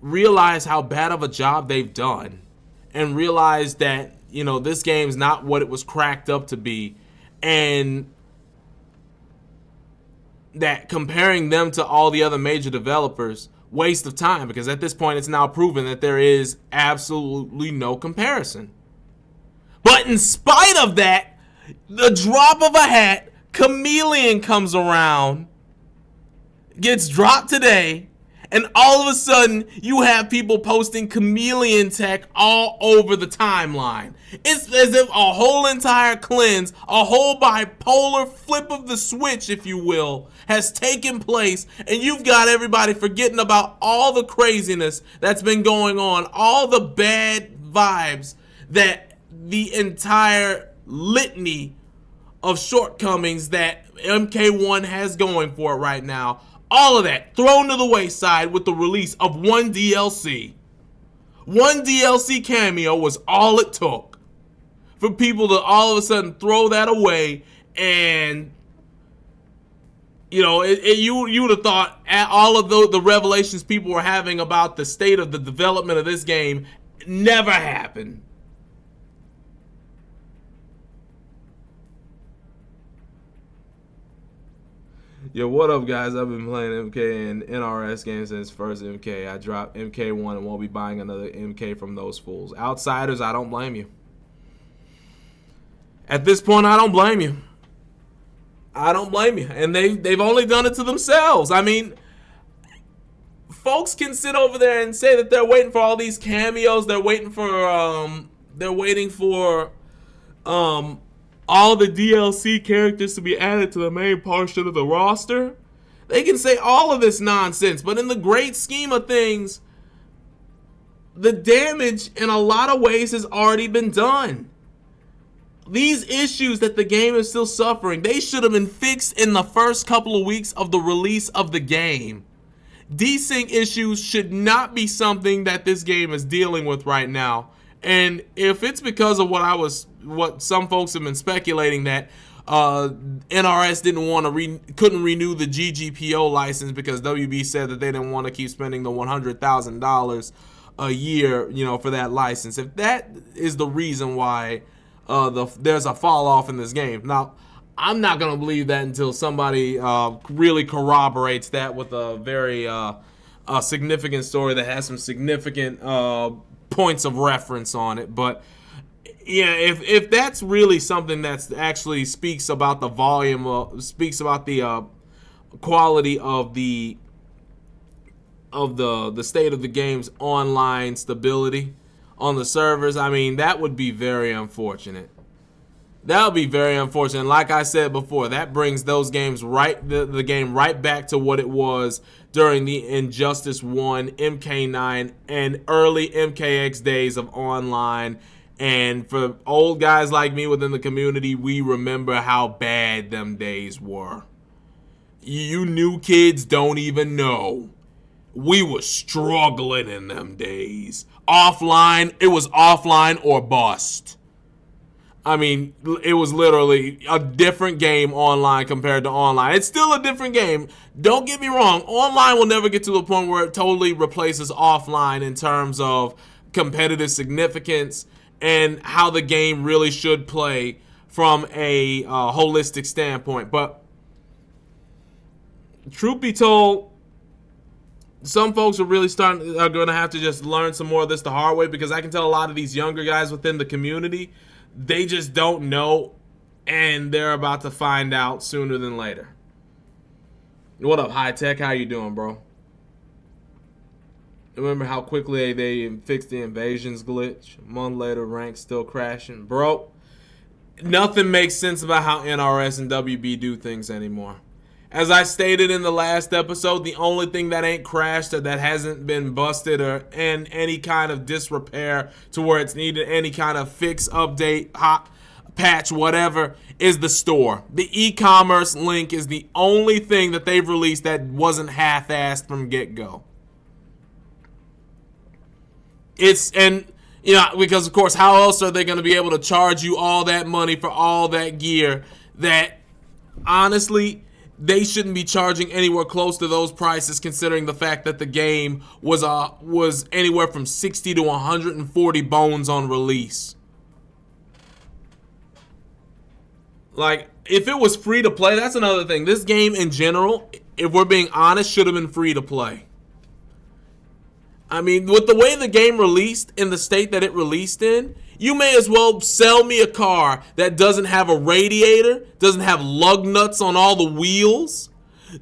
realize how bad of a job they've done and realize that, this game's not what it was cracked up to be, and that comparing them to all the other major developers, waste of time, because at this point it's now proven that there is absolutely no comparison. But in spite of that, the drop of a hat, Khameleon comes around, gets dropped today, and all of a sudden you have people posting Khameleon tech all over the timeline. It's as if a whole entire cleanse, a whole bipolar flip of the switch, if you will, has taken place, and you've got everybody forgetting about all the craziness that's been going on, all the bad vibes that the entire litany of shortcomings that MK1 has going for it right now. All of that thrown to the wayside with the release of one DLC. One DLC cameo was all it took for people to all of a sudden throw that away, and you would have thought all of the revelations people were having about the state of the development of this game never happened. Yo, what up, guys? I've been playing MK and NRS games since first MK. I dropped MK1 and won't be buying another MK from those fools. Outsiders, I don't blame you. At this point, I don't blame you. I don't blame you. And they've only done it to themselves. I mean, folks can sit over there and say that they're waiting for all these cameos. They're waiting for all the DLC characters to be added to the main portion of the roster. They can say all of this nonsense, but in the great scheme of things, the damage in a lot of ways has already been done. These issues that the game is still suffering, they should have been fixed in the first couple of weeks of the release of the game. Desync issues should not be something that this game is dealing with right now. And if it's because of what some folks have been speculating, that NRS couldn't renew the GGPO license because WB said that they didn't want to keep spending the $100,000 a year, for that license. If that is the reason why there's a fall off in this game, now I'm not gonna believe that until somebody really corroborates that with a very significant story that has some significant points of reference on it. But yeah, if that's really something that actually speaks about the volume, speaks about the quality of the state of the game's online stability on the servers, I mean, that would be very unfortunate. That would be very unfortunate. Like I said before, that brings those games the game right back to what it was during the Injustice 1, MK9, and early MKX days of online. And for old guys like me within the community, we remember how bad them days were. You new kids don't even know. We were struggling in them days. Offline, it was offline or bust. I mean, it was literally a different game online compared to online. It's still a different game. Don't get me wrong. Online will never get to the point where it totally replaces offline in terms of competitive significance and how the game really should play from a holistic standpoint. But truth be told, some folks are really are going to have to just learn some more of this the hard way, because I can tell a lot of these younger guys within the community, they just don't know, and they're about to find out sooner than later. What up, High Tech? How you doing, bro? Remember how quickly they fixed the invasions glitch? A month later, rank still crashing. Bro, nothing makes sense about how NRS and WB do things anymore. As I stated in the last episode, the only thing that ain't crashed or that hasn't been busted or in any kind of disrepair to where it's needed any kind of fix, update, patch, whatever, is the store. The e-commerce link is the only thing that they've released that wasn't half-assed from get-go. Because of course, how else are they going to be able to charge you all that money for all that gear that, honestly, they shouldn't be charging anywhere close to those prices, considering the fact that the game was anywhere from 60 to 140 bones on release. Like, if it was free to play, that's another thing. This game in general, if we're being honest, should have been free to play. I mean, with the way the game released in the state that it released in, you may as well sell me a car that doesn't have a radiator, doesn't have lug nuts on all the wheels,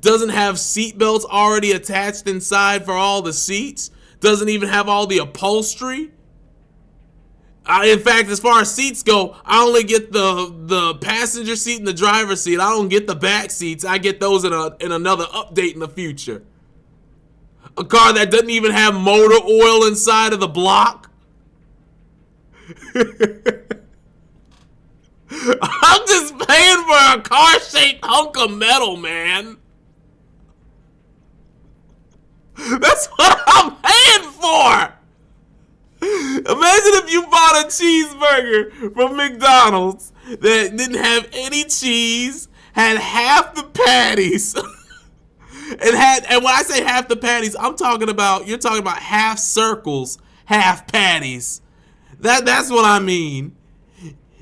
doesn't have seat belts already attached inside for all the seats, doesn't even have all the upholstery. In fact, as far as seats go, I only get the passenger seat and the driver's seat. I don't get the back seats. I get those in another update in the future. A car that doesn't even have motor oil inside of the block. I'm just paying for a car-shaped hunk of metal, man. That's what I'm paying for. Imagine if you bought a cheeseburger from McDonald's that didn't have any cheese, had half the patties, and when I say half the patties, you're talking about half circles, half patties. That's what I mean.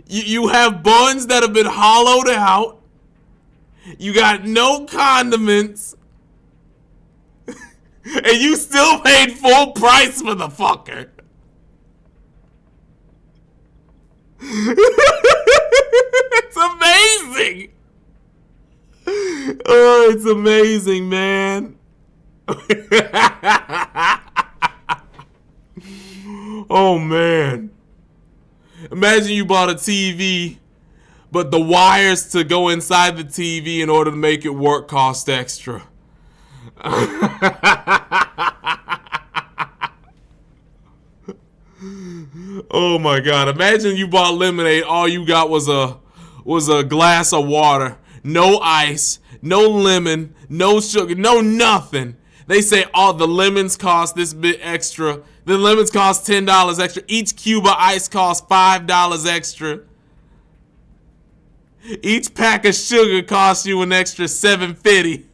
You have buns that have been hollowed out. You got no condiments. And you still paid full price for the fucker. It's amazing. Oh, it's amazing, man. Oh, man. Imagine you bought a TV, but the wires to go inside the TV in order to make it work cost extra. Oh my God. Imagine you bought lemonade, all you got was a glass of water. No ice, no lemon, no sugar, no nothing. They say the lemons cost this bit extra. The lemons cost $10 extra. Each cube of ice costs $5 extra. Each pack of sugar costs you an extra $7.50.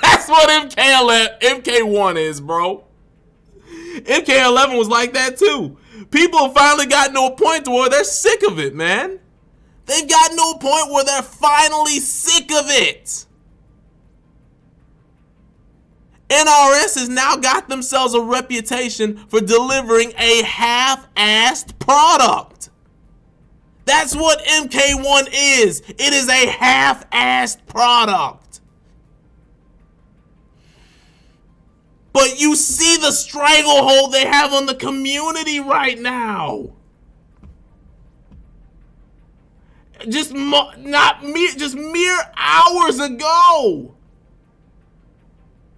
That's what MK1 is, bro. MK11 was like that too. People have finally gotten to a point where they're sick of it, man. They've gotten to a point where they're finally sick of it. NRS has now got themselves a reputation for delivering a half-assed product. That's what MK1 is. It is a half-assed product. But you see the stranglehold they have on the community right now. Just mere hours ago.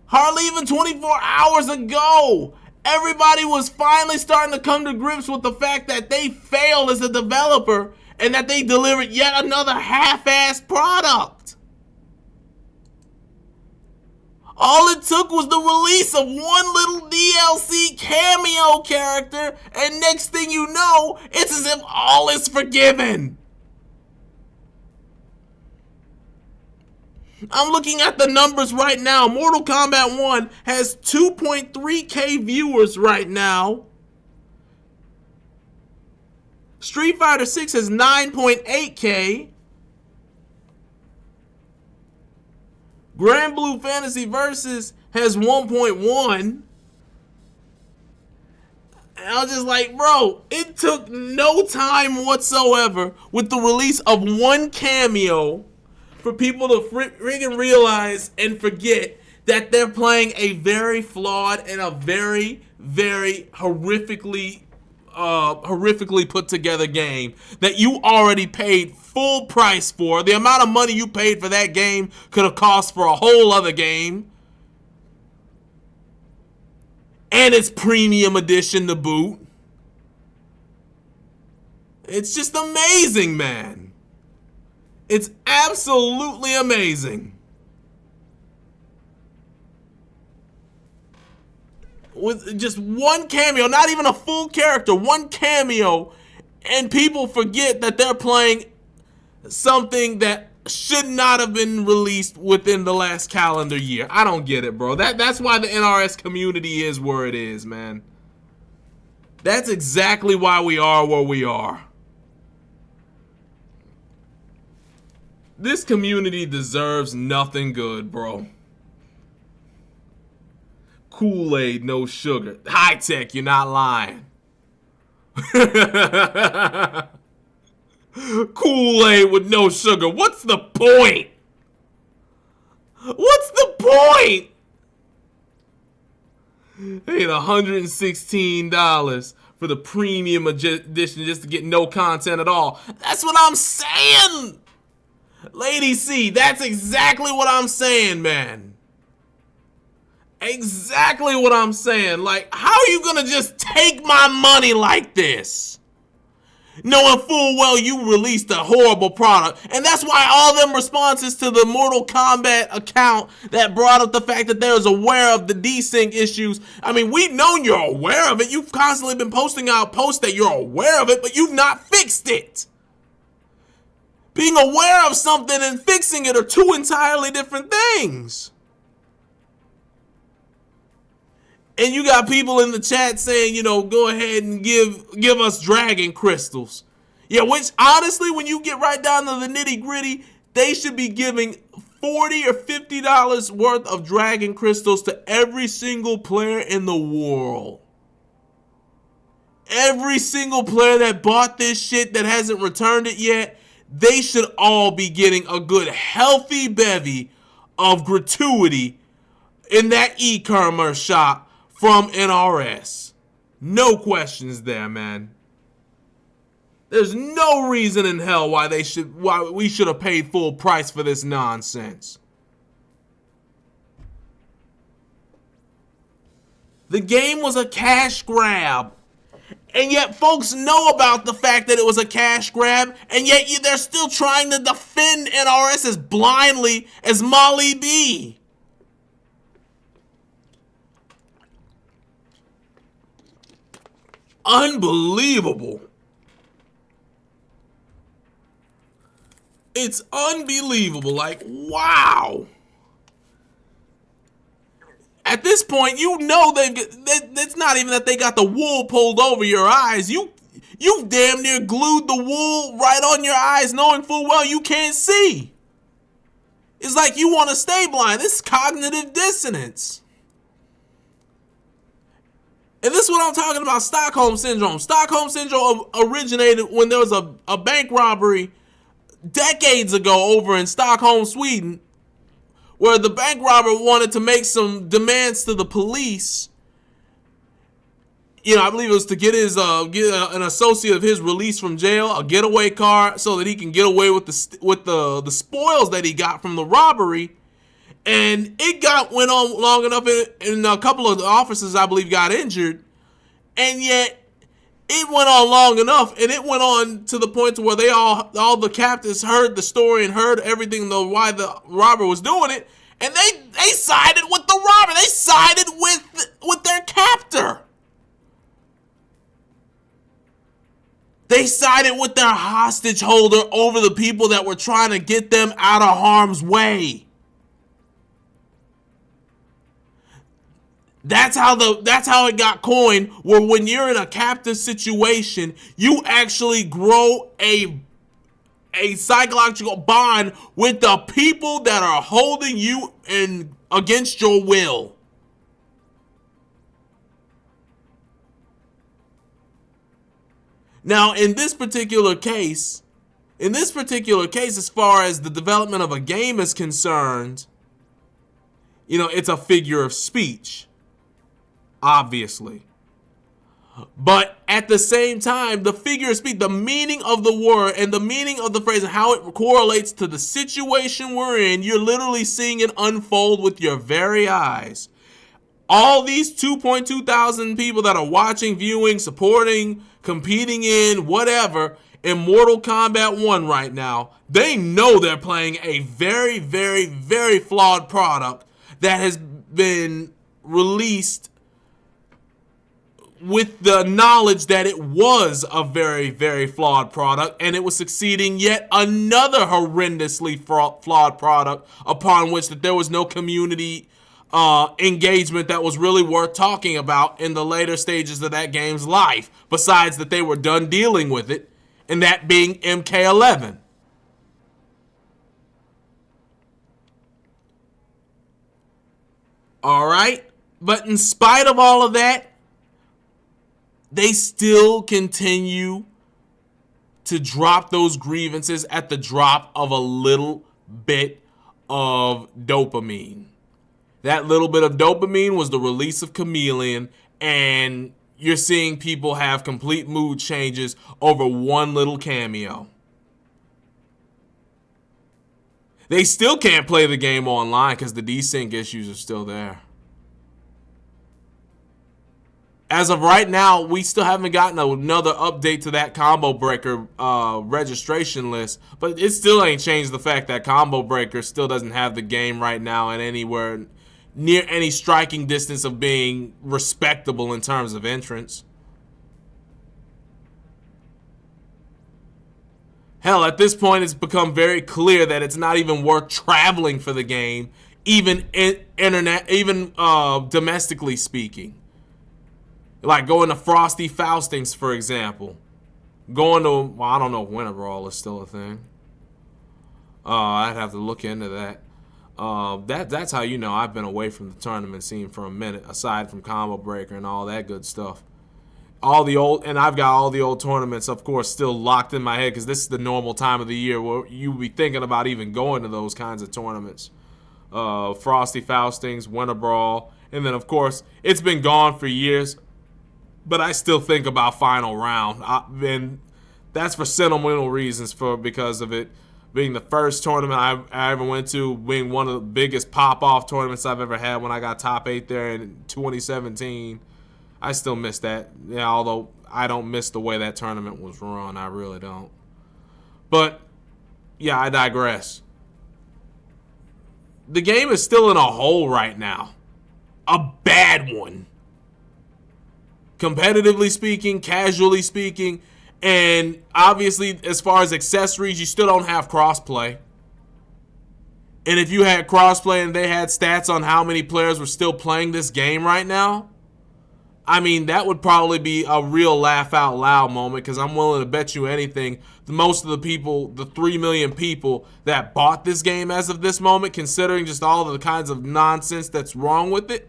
Hardly even 24 hours ago. Everybody was finally starting to come to grips with the fact that they failed as a developer and that they delivered yet another half-assed product. All it took was the release of one little DLC cameo character, and next thing you know, it's as if all is forgiven. I'm looking at the numbers right now. Mortal Kombat 1 has 2.3k viewers right now. Street Fighter 6 has 9.8k. Grand Blue Fantasy Versus has 1.1. And I was just like, bro, it took no time whatsoever with the release of one cameo for people to friggin' realize and forget that they're playing a very flawed and a very, very horrifically put together game that you already paid full price for. The amount of money you paid for that game could have cost for a whole other game. And it's premium edition to boot. It's just amazing, man. It's absolutely amazing. With just one cameo, not even a full character, one cameo, and people forget that they're playing something that should not have been released within the last calendar year. I don't get it, bro. That's why the NRS community is where it is, man. That's exactly why we are where we are. This community deserves nothing good, bro. Kool-Aid, no sugar. High tech, you're not lying. Kool-Aid with no sugar. What's the point? What's the point? Paid $116 for the premium edition just to get no content at all. That's what I'm saying. Lady C, that's exactly what I'm saying, man. Exactly what I'm saying. Like, how are you gonna just take my money like this? Knowing full well you released a horrible product. And that's why all them responses to the Mortal Kombat account that brought up the fact that they're aware of the desync issues. I mean, we've known you're aware of it. You've constantly been posting out posts that you're aware of it, but you've not fixed it. Being aware of something and fixing it are two entirely different things. And you got people in the chat saying, you know, go ahead and give us dragon crystals. Yeah, which honestly, when you get right down to the nitty gritty, they should be giving $40 or $50 worth of dragon crystals to every single player in the world. Every single player that bought this shit that hasn't returned it yet, they should all be getting a good healthy bevy of gratuity in that e-commerce shop from NRS. No questions there, man. There's no reason in hell why we should have paid full price for this nonsense. The game was a cash grab. And yet folks know about the fact that it was a cash grab, and yet they're still trying to defend NRS as blindly as Molly B. Unbelievable. It's unbelievable. Like, wow. At this point, you know it's not even that they got the wool pulled over your eyes. You damn near glued the wool right on your eyes, knowing full well you can't see. It's like you want to stay blind. This is cognitive dissonance. And this is what I'm talking about, Stockholm Syndrome. Stockholm Syndrome originated when there was a bank robbery decades ago over in Stockholm, Sweden, where the bank robber wanted to make some demands to the police. You know, I believe it was to get an associate of his released from jail, a getaway car, so that he can get away with the spoils that he got from the robbery. And it went on long enough, and a couple of the officers, I believe, got injured. And yet, it went on long enough, and it went on to the point to where all the captains heard the story and heard everything, why the robber was doing it, and they sided with the robber. They sided with their captor. They sided with their hostage holder over the people that were trying to get them out of harm's way. That's how it got coined, where when you're in a captive situation, you actually grow a a psychological bond with the people that are holding you in against your will. Now, in this particular case, as far as the development of a game is concerned, it's a figure of speech, obviously. But at the same time, the figure of speech, the meaning of the word and the meaning of the phrase and how it correlates to the situation we're in, you're literally seeing it unfold with your very eyes. All these 2.2 thousand people that are watching, viewing, supporting, competing in, whatever, in Mortal Kombat 1 right now, they know they're playing a very, very, very flawed product that has been released with the knowledge that it was a very, very flawed product, and it was succeeding yet another horrendously flawed product upon which that there was no community engagement that was really worth talking about in the later stages of that game's life, besides that they were done dealing with it, and that being MK11. All right? But in spite of all of that, they still continue to drop those grievances at the drop of a little bit of dopamine. That little bit of dopamine was the release of Khameleon, and you're seeing people have complete mood changes over one little cameo. They still can't play the game online because the desync issues are still there. As of right now, we still haven't gotten another update to that Combo Breaker registration list, but it still ain't changed the fact that Combo Breaker still doesn't have the game right now in anywhere near any striking distance of being respectable in terms of entrance. Hell, at this point, it's become very clear that it's not even worth traveling for the game, even domestically speaking. Like going to Frosty Faustings, for example. Going to, well, I don't know if Winter Brawl is still a thing. I'd have to look into that. That's how you know I've been away from the tournament scene for a minute, aside from Combo Breaker and all that good stuff. I've got all the old tournaments, of course, still locked in my head because this is the normal time of the year where you would be thinking about even going to those kinds of tournaments. Frosty Faustings, Winter Brawl, and then, of course, it's been gone for years. But I still think about Final Round, and that's for sentimental reasons, because of it being the first tournament I ever went to, being one of the biggest pop-off tournaments I've ever had when I got top 8 there in 2017. I still miss that, although I don't miss the way that tournament was run. I really don't. But, yeah, I digress. The game is still in a hole right now. A bad one. Competitively speaking, casually speaking, and obviously as far as accessories, you still don't have crossplay. And if you had crossplay and they had stats on how many players were still playing this game right now, I mean, that would probably be a real laugh out loud moment, because I'm willing to bet you anything, most of the people, the 3 million people that bought this game as of this moment, considering just all of the kinds of nonsense that's wrong with it,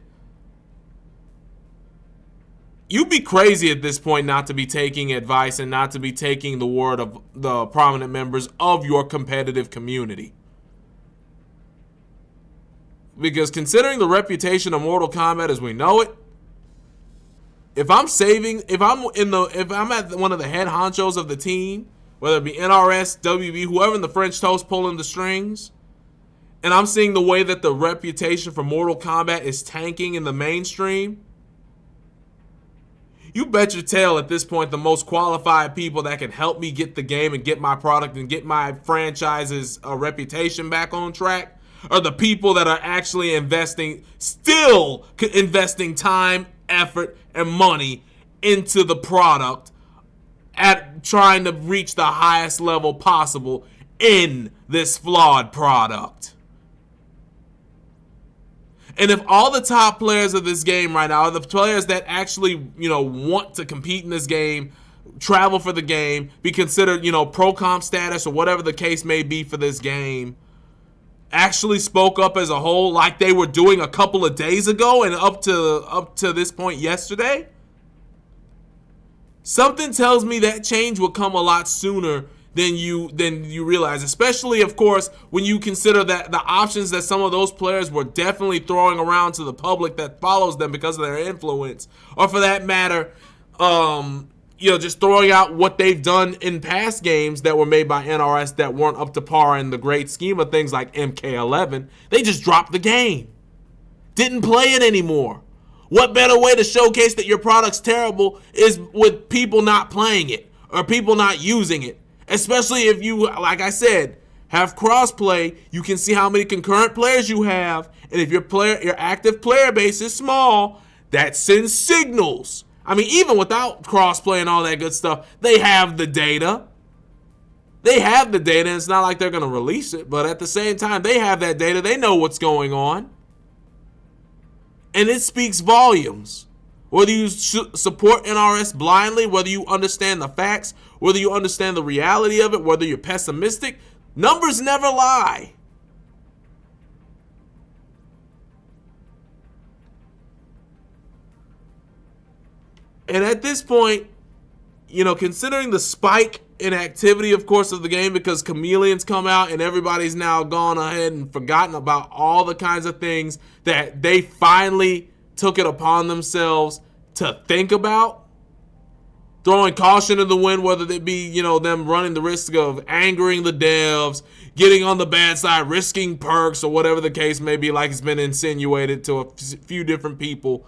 you'd be crazy at this point not to be taking advice and not to be taking the word of the prominent members of your competitive community. Because considering the reputation of Mortal Kombat as we know it, if I'm at one of the head honchos of the team, whether it be NRS, WB, whoever in the French toast pulling the strings, and I'm seeing the way that the reputation for Mortal Kombat is tanking in the mainstream, you bet your tail at this point the most qualified people that can help me get the game and get my product and get my franchise's reputation back on track are the people that are actually investing time, effort, and money into the product at trying to reach the highest level possible in this flawed product. And if all the top players of this game right now are the players that actually, want to compete in this game travel for the game, be considered, pro comp status or whatever the case may be for this game, actually spoke up as a whole like they were doing a couple of days ago and up to this point yesterday, something tells me that change will come a lot sooner than you realize, especially, of course, when you consider that the options that some of those players were definitely throwing around to the public that follows them because of their influence, or for that matter, just throwing out what they've done in past games that were made by NRS that weren't up to par in the great scheme of things, like MK11. They just dropped the game. Didn't play it anymore. What better way to showcase that your product's terrible is with people not playing it or people not using it? Especially if you, like I said, have crossplay, you can see how many concurrent players you have, and if your active player base is small, that sends signals. I mean, even without crossplay and all that good stuff, they have the data. They have the data, and it's not like they're going to release it, but at the same time, they have that data. They know what's going on. And it speaks volumes. Whether you support NRS blindly, whether you understand the facts, whether you understand the reality of it, whether you're pessimistic, numbers never lie. And at this point, considering the spike in activity, of course, of the game, because Khameleon's come out and everybody's now gone ahead and forgotten about all the kinds of things that they finally took it upon themselves to think about, throwing caution in the wind, whether it be, them running the risk of angering the devs, getting on the bad side, risking perks, or whatever the case may be, like it's been insinuated to a few different people.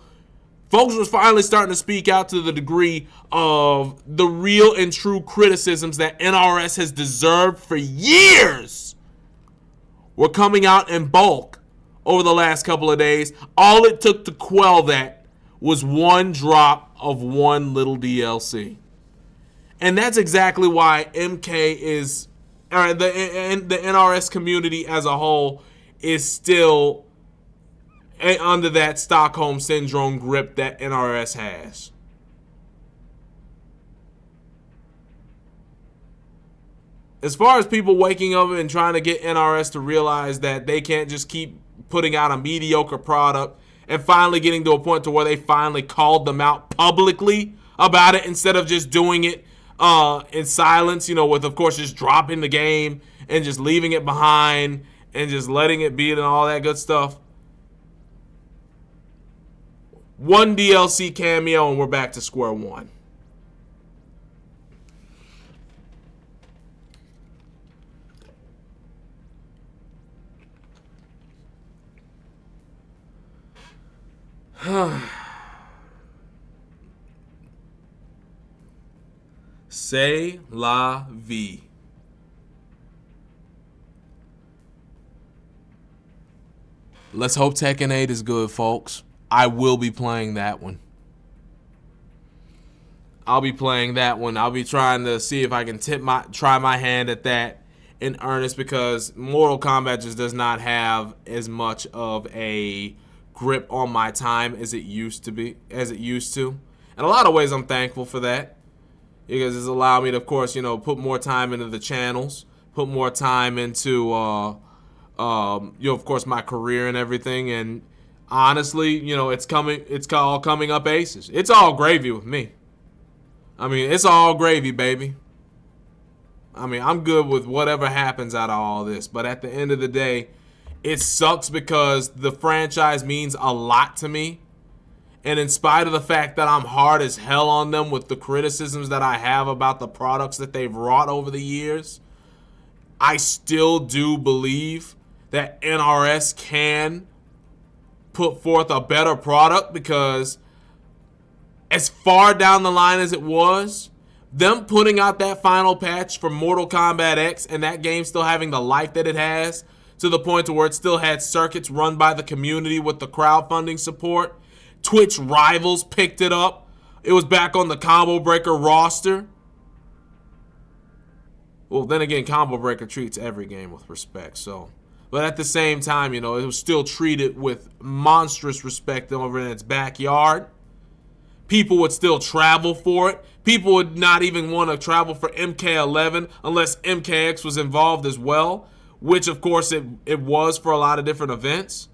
Folks was finally starting to speak out to the degree of the real and true criticisms that NRS has deserved for years were coming out in bulk over the last couple of days. All it took to quell that was one drop of one little DLC. And that's exactly why MK is, or the NRS community as a whole is still under that Stockholm Syndrome grip that NRS has. As far as people waking up and trying to get NRS to realize that they can't just keep putting out a mediocre product, and finally getting to a point to where they finally called them out publicly about it instead of just doing it in silence, with, of course, just dropping the game and just leaving it behind and just letting it be and all that good stuff. One DLC cameo and we're back to square one. C'est la vie. Let's hope Tekken 8 is good, folks. I will be playing that one. I'll be playing that one. I'll be trying to see if I can try my hand at that in earnest, because Mortal Kombat just does not have as much of a grip on my time as it used to. In a lot of ways, I'm thankful for that, because it's allowed me to, of course, put more time into the channels, put more time into, of course, my career and everything. And honestly, it's all coming up aces. It's all gravy with me. I mean, it's all gravy, baby. I mean, I'm good with whatever happens out of all this. But at the end of the day, it sucks because the franchise means a lot to me. And in spite of the fact that I'm hard as hell on them with the criticisms that I have about the products that they've wrought over the years, I still do believe that NRS can put forth a better product, because as far down the line as it was, them putting out that final patch for Mortal Kombat X and that game still having the life that it has, to the point to where it still had circuits run by the community with the crowdfunding support. Twitch Rivals picked it up. It was back on the Combo Breaker roster. Well, then again, Combo Breaker treats every game with respect, so. But at the same time, it was still treated with monstrous respect over in its backyard. people would still travel for it. People would not even want to travel for MK11 unless MKX was involved as well, which of course it was for a lot of different events.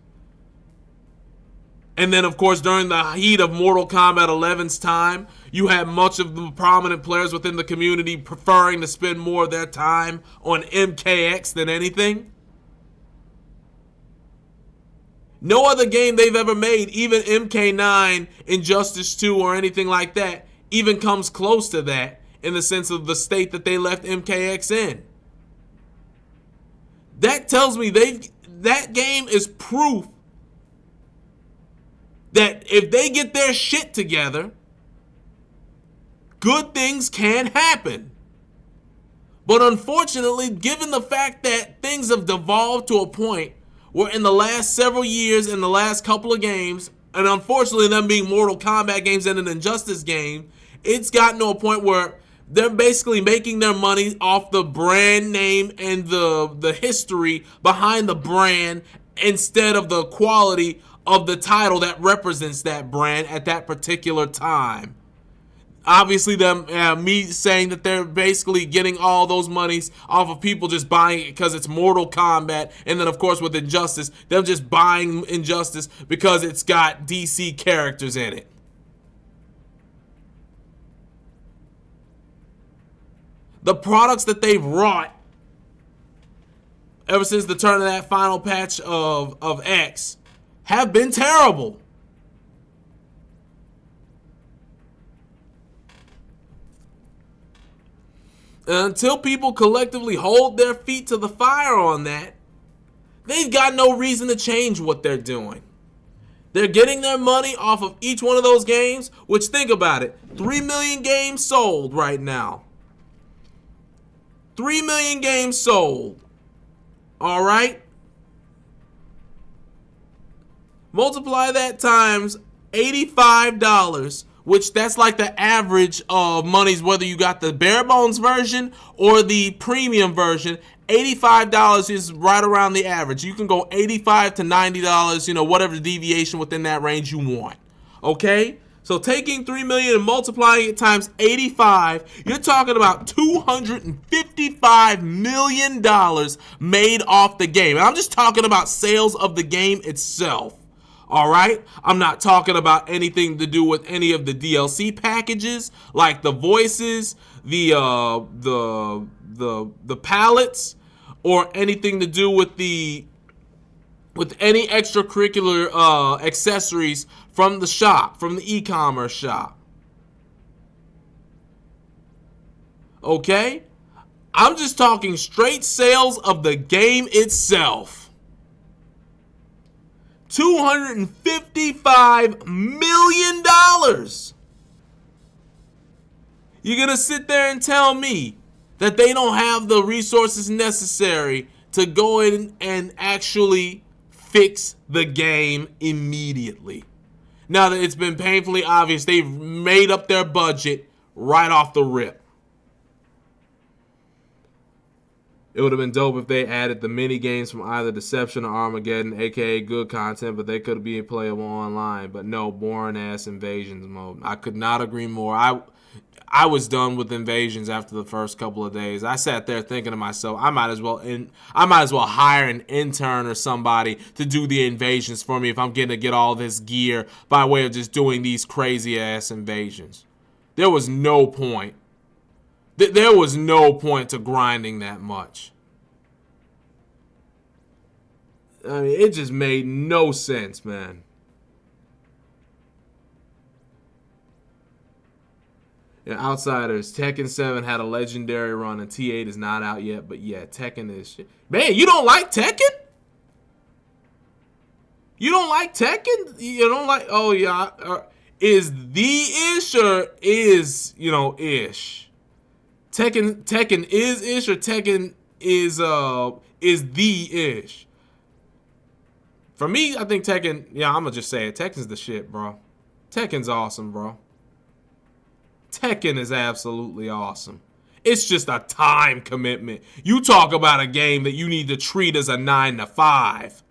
And then, of course, during the heat of Mortal Kombat 11's time, you had much of the prominent players within the community preferring to spend more of their time on MKX than anything. No other game they've ever made, even MK9, Injustice 2, or anything like that, even comes close to that in the sense of the state that they left MKX in. That tells me that game is proof that if they get their shit together, good things can happen. But unfortunately, given the fact that things have devolved to a point where in the last several years, in the last couple of games, and unfortunately them being Mortal Kombat games and an Injustice game, it's gotten to a point where they're basically making their money off the brand name and the history behind the brand instead of the quality of the title that represents that brand at that particular time. Obviously, me saying that they're basically getting all those monies off of people just buying it because it's Mortal Kombat, and then of course with Injustice, them just buying Injustice because it's got DC characters in it. The products that they've wrought ever since the turn of that final patch of X have been terrible. And until people collectively hold their feet to the fire on that, they've got no reason to change what they're doing. They're getting their money off of each one of those games, which, think about it, 3 million games sold right now. 3 million games sold. All right? Multiply that times $85, which that's like the average of monies, whether you got the bare bones version or the premium version. $85 is right around the average. You can go $85 to $90, whatever deviation within that range you want. Okay? So taking 3 million and multiplying it times 85, you're talking about $255 million made off the game. And I'm just talking about sales of the game itself. All right, I'm not talking about anything to do with any of the DLC packages, like the voices, the palettes, or anything to do with any extracurricular accessories from the shop, from the e-commerce shop. Okay, I'm just talking straight sales of the game itself. $255 million. You're going to sit there and tell me that they don't have the resources necessary to go in and actually fix the game immediately. Now that it's been painfully obvious, they've made up their budget right off the rip. It would have been dope if they added the mini games from either Deception or Armageddon, aka good content, but they could be playable online. But no, boring ass Invasions mode. I could not agree more. I was done with Invasions after the first couple of days. I sat there thinking to myself, I might as well hire an intern or somebody to do the invasions for me if I'm going to get all this gear by way of just doing these crazy ass invasions. There was no point. There was no point to grinding that much. I mean, it just made no sense, man. Yeah, Outsiders, Tekken 7 had a legendary run and T8 is not out yet, but yeah, Tekken is shit. Man, you don't like Tekken? You don't like Tekken? You don't like, oh yeah, is the ish or is, ish? Tekken is ish or Tekken is the ish? For me, I think Tekken, I'm gonna just say it. Tekken's the shit, bro. Tekken's awesome, bro. Tekken is absolutely awesome. It's just a time commitment. You talk about a game that you need to treat as a 9 to 5.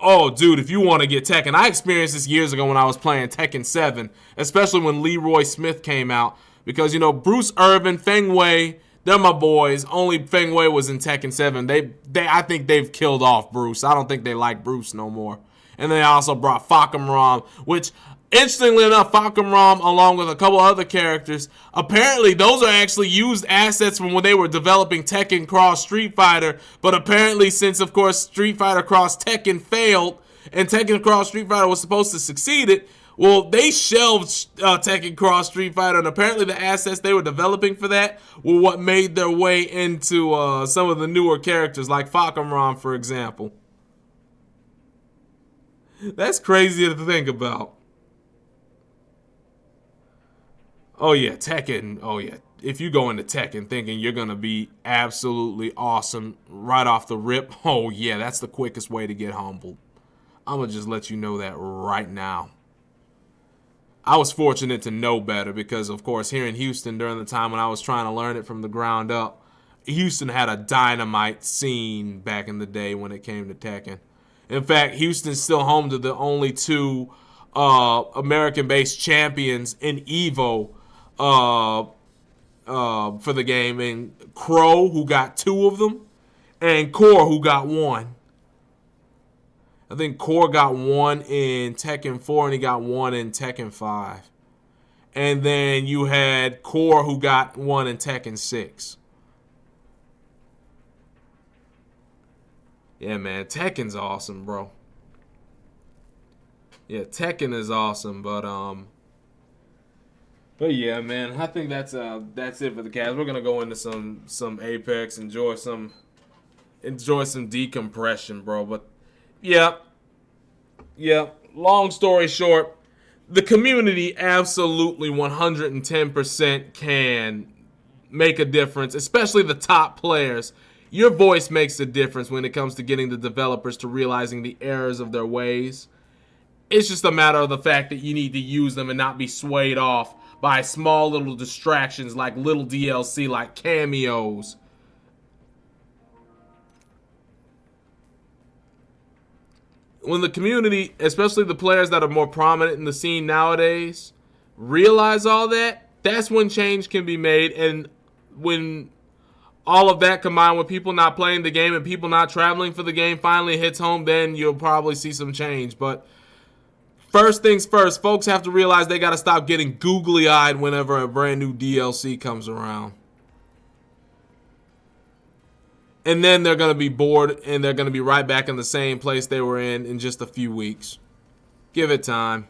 Oh, dude, if you want to get Tekken, I experienced this years ago when I was playing Tekken 7, especially when Leroy Smith came out. Because, you know, Bruce Irvin, Feng Wei, they're my boys. Only Feng Wei was in Tekken 7. I think they've killed off Bruce. I don't think they like Bruce no more. And they also brought Fakam which, interestingly enough, Fakam along with a couple other characters, apparently those are actually used assets from when they were developing Tekken Cross Street Fighter. But apparently, since, of course, Street Fighter Cross Tekken failed, and Tekken Cross Street Fighter was supposed to succeed it, well, they shelved Tekken Cross Street Fighter, and apparently the assets they were developing for that were what made their way into some of the newer characters, like Fakam, for example. That's crazy to think about. Oh yeah, Tekken. Oh yeah. If you go into Tekken thinking you're going to be absolutely awesome right off the rip, oh yeah, that's the quickest way to get humbled. I'm going to just let you know that right now. I was fortunate to know better because, of course, here in Houston during the time when I was trying to learn it from the ground up, Houston had a dynamite scene back in the day when it came to Tekken. In fact, Houston's still home to the only two American-based champions in EVO for the game, and Crow, who got 2 of them, and Core, who got 1. I think Core got 1 in Tekken 4, and he got 1 in Tekken 5. And then you had Core, who got 1 in Tekken 6. Yeah, man, Tekken's awesome, bro. Yeah, Tekken is awesome, but yeah, man, I think that's it for the cast. We're gonna go into some Apex, enjoy some decompression, bro. But yeah. Long story short, the community absolutely 110% can make a difference, especially the top players. Your voice makes a difference when it comes to getting the developers to realizing the errors of their ways. It's just a matter of the fact that you need to use them and not be swayed off by small little distractions like little DLC, like cameos. When the community, especially the players that are more prominent in the scene nowadays, realize all that, that's when change can be made. And when all of that combined with people not playing the game and people not traveling for the game finally hits home, then you'll probably see some change. But first things first, folks have to realize they got to stop getting googly-eyed whenever a brand new DLC comes around. And then they're going to be bored and they're going to be right back in the same place they were in just a few weeks. Give it time.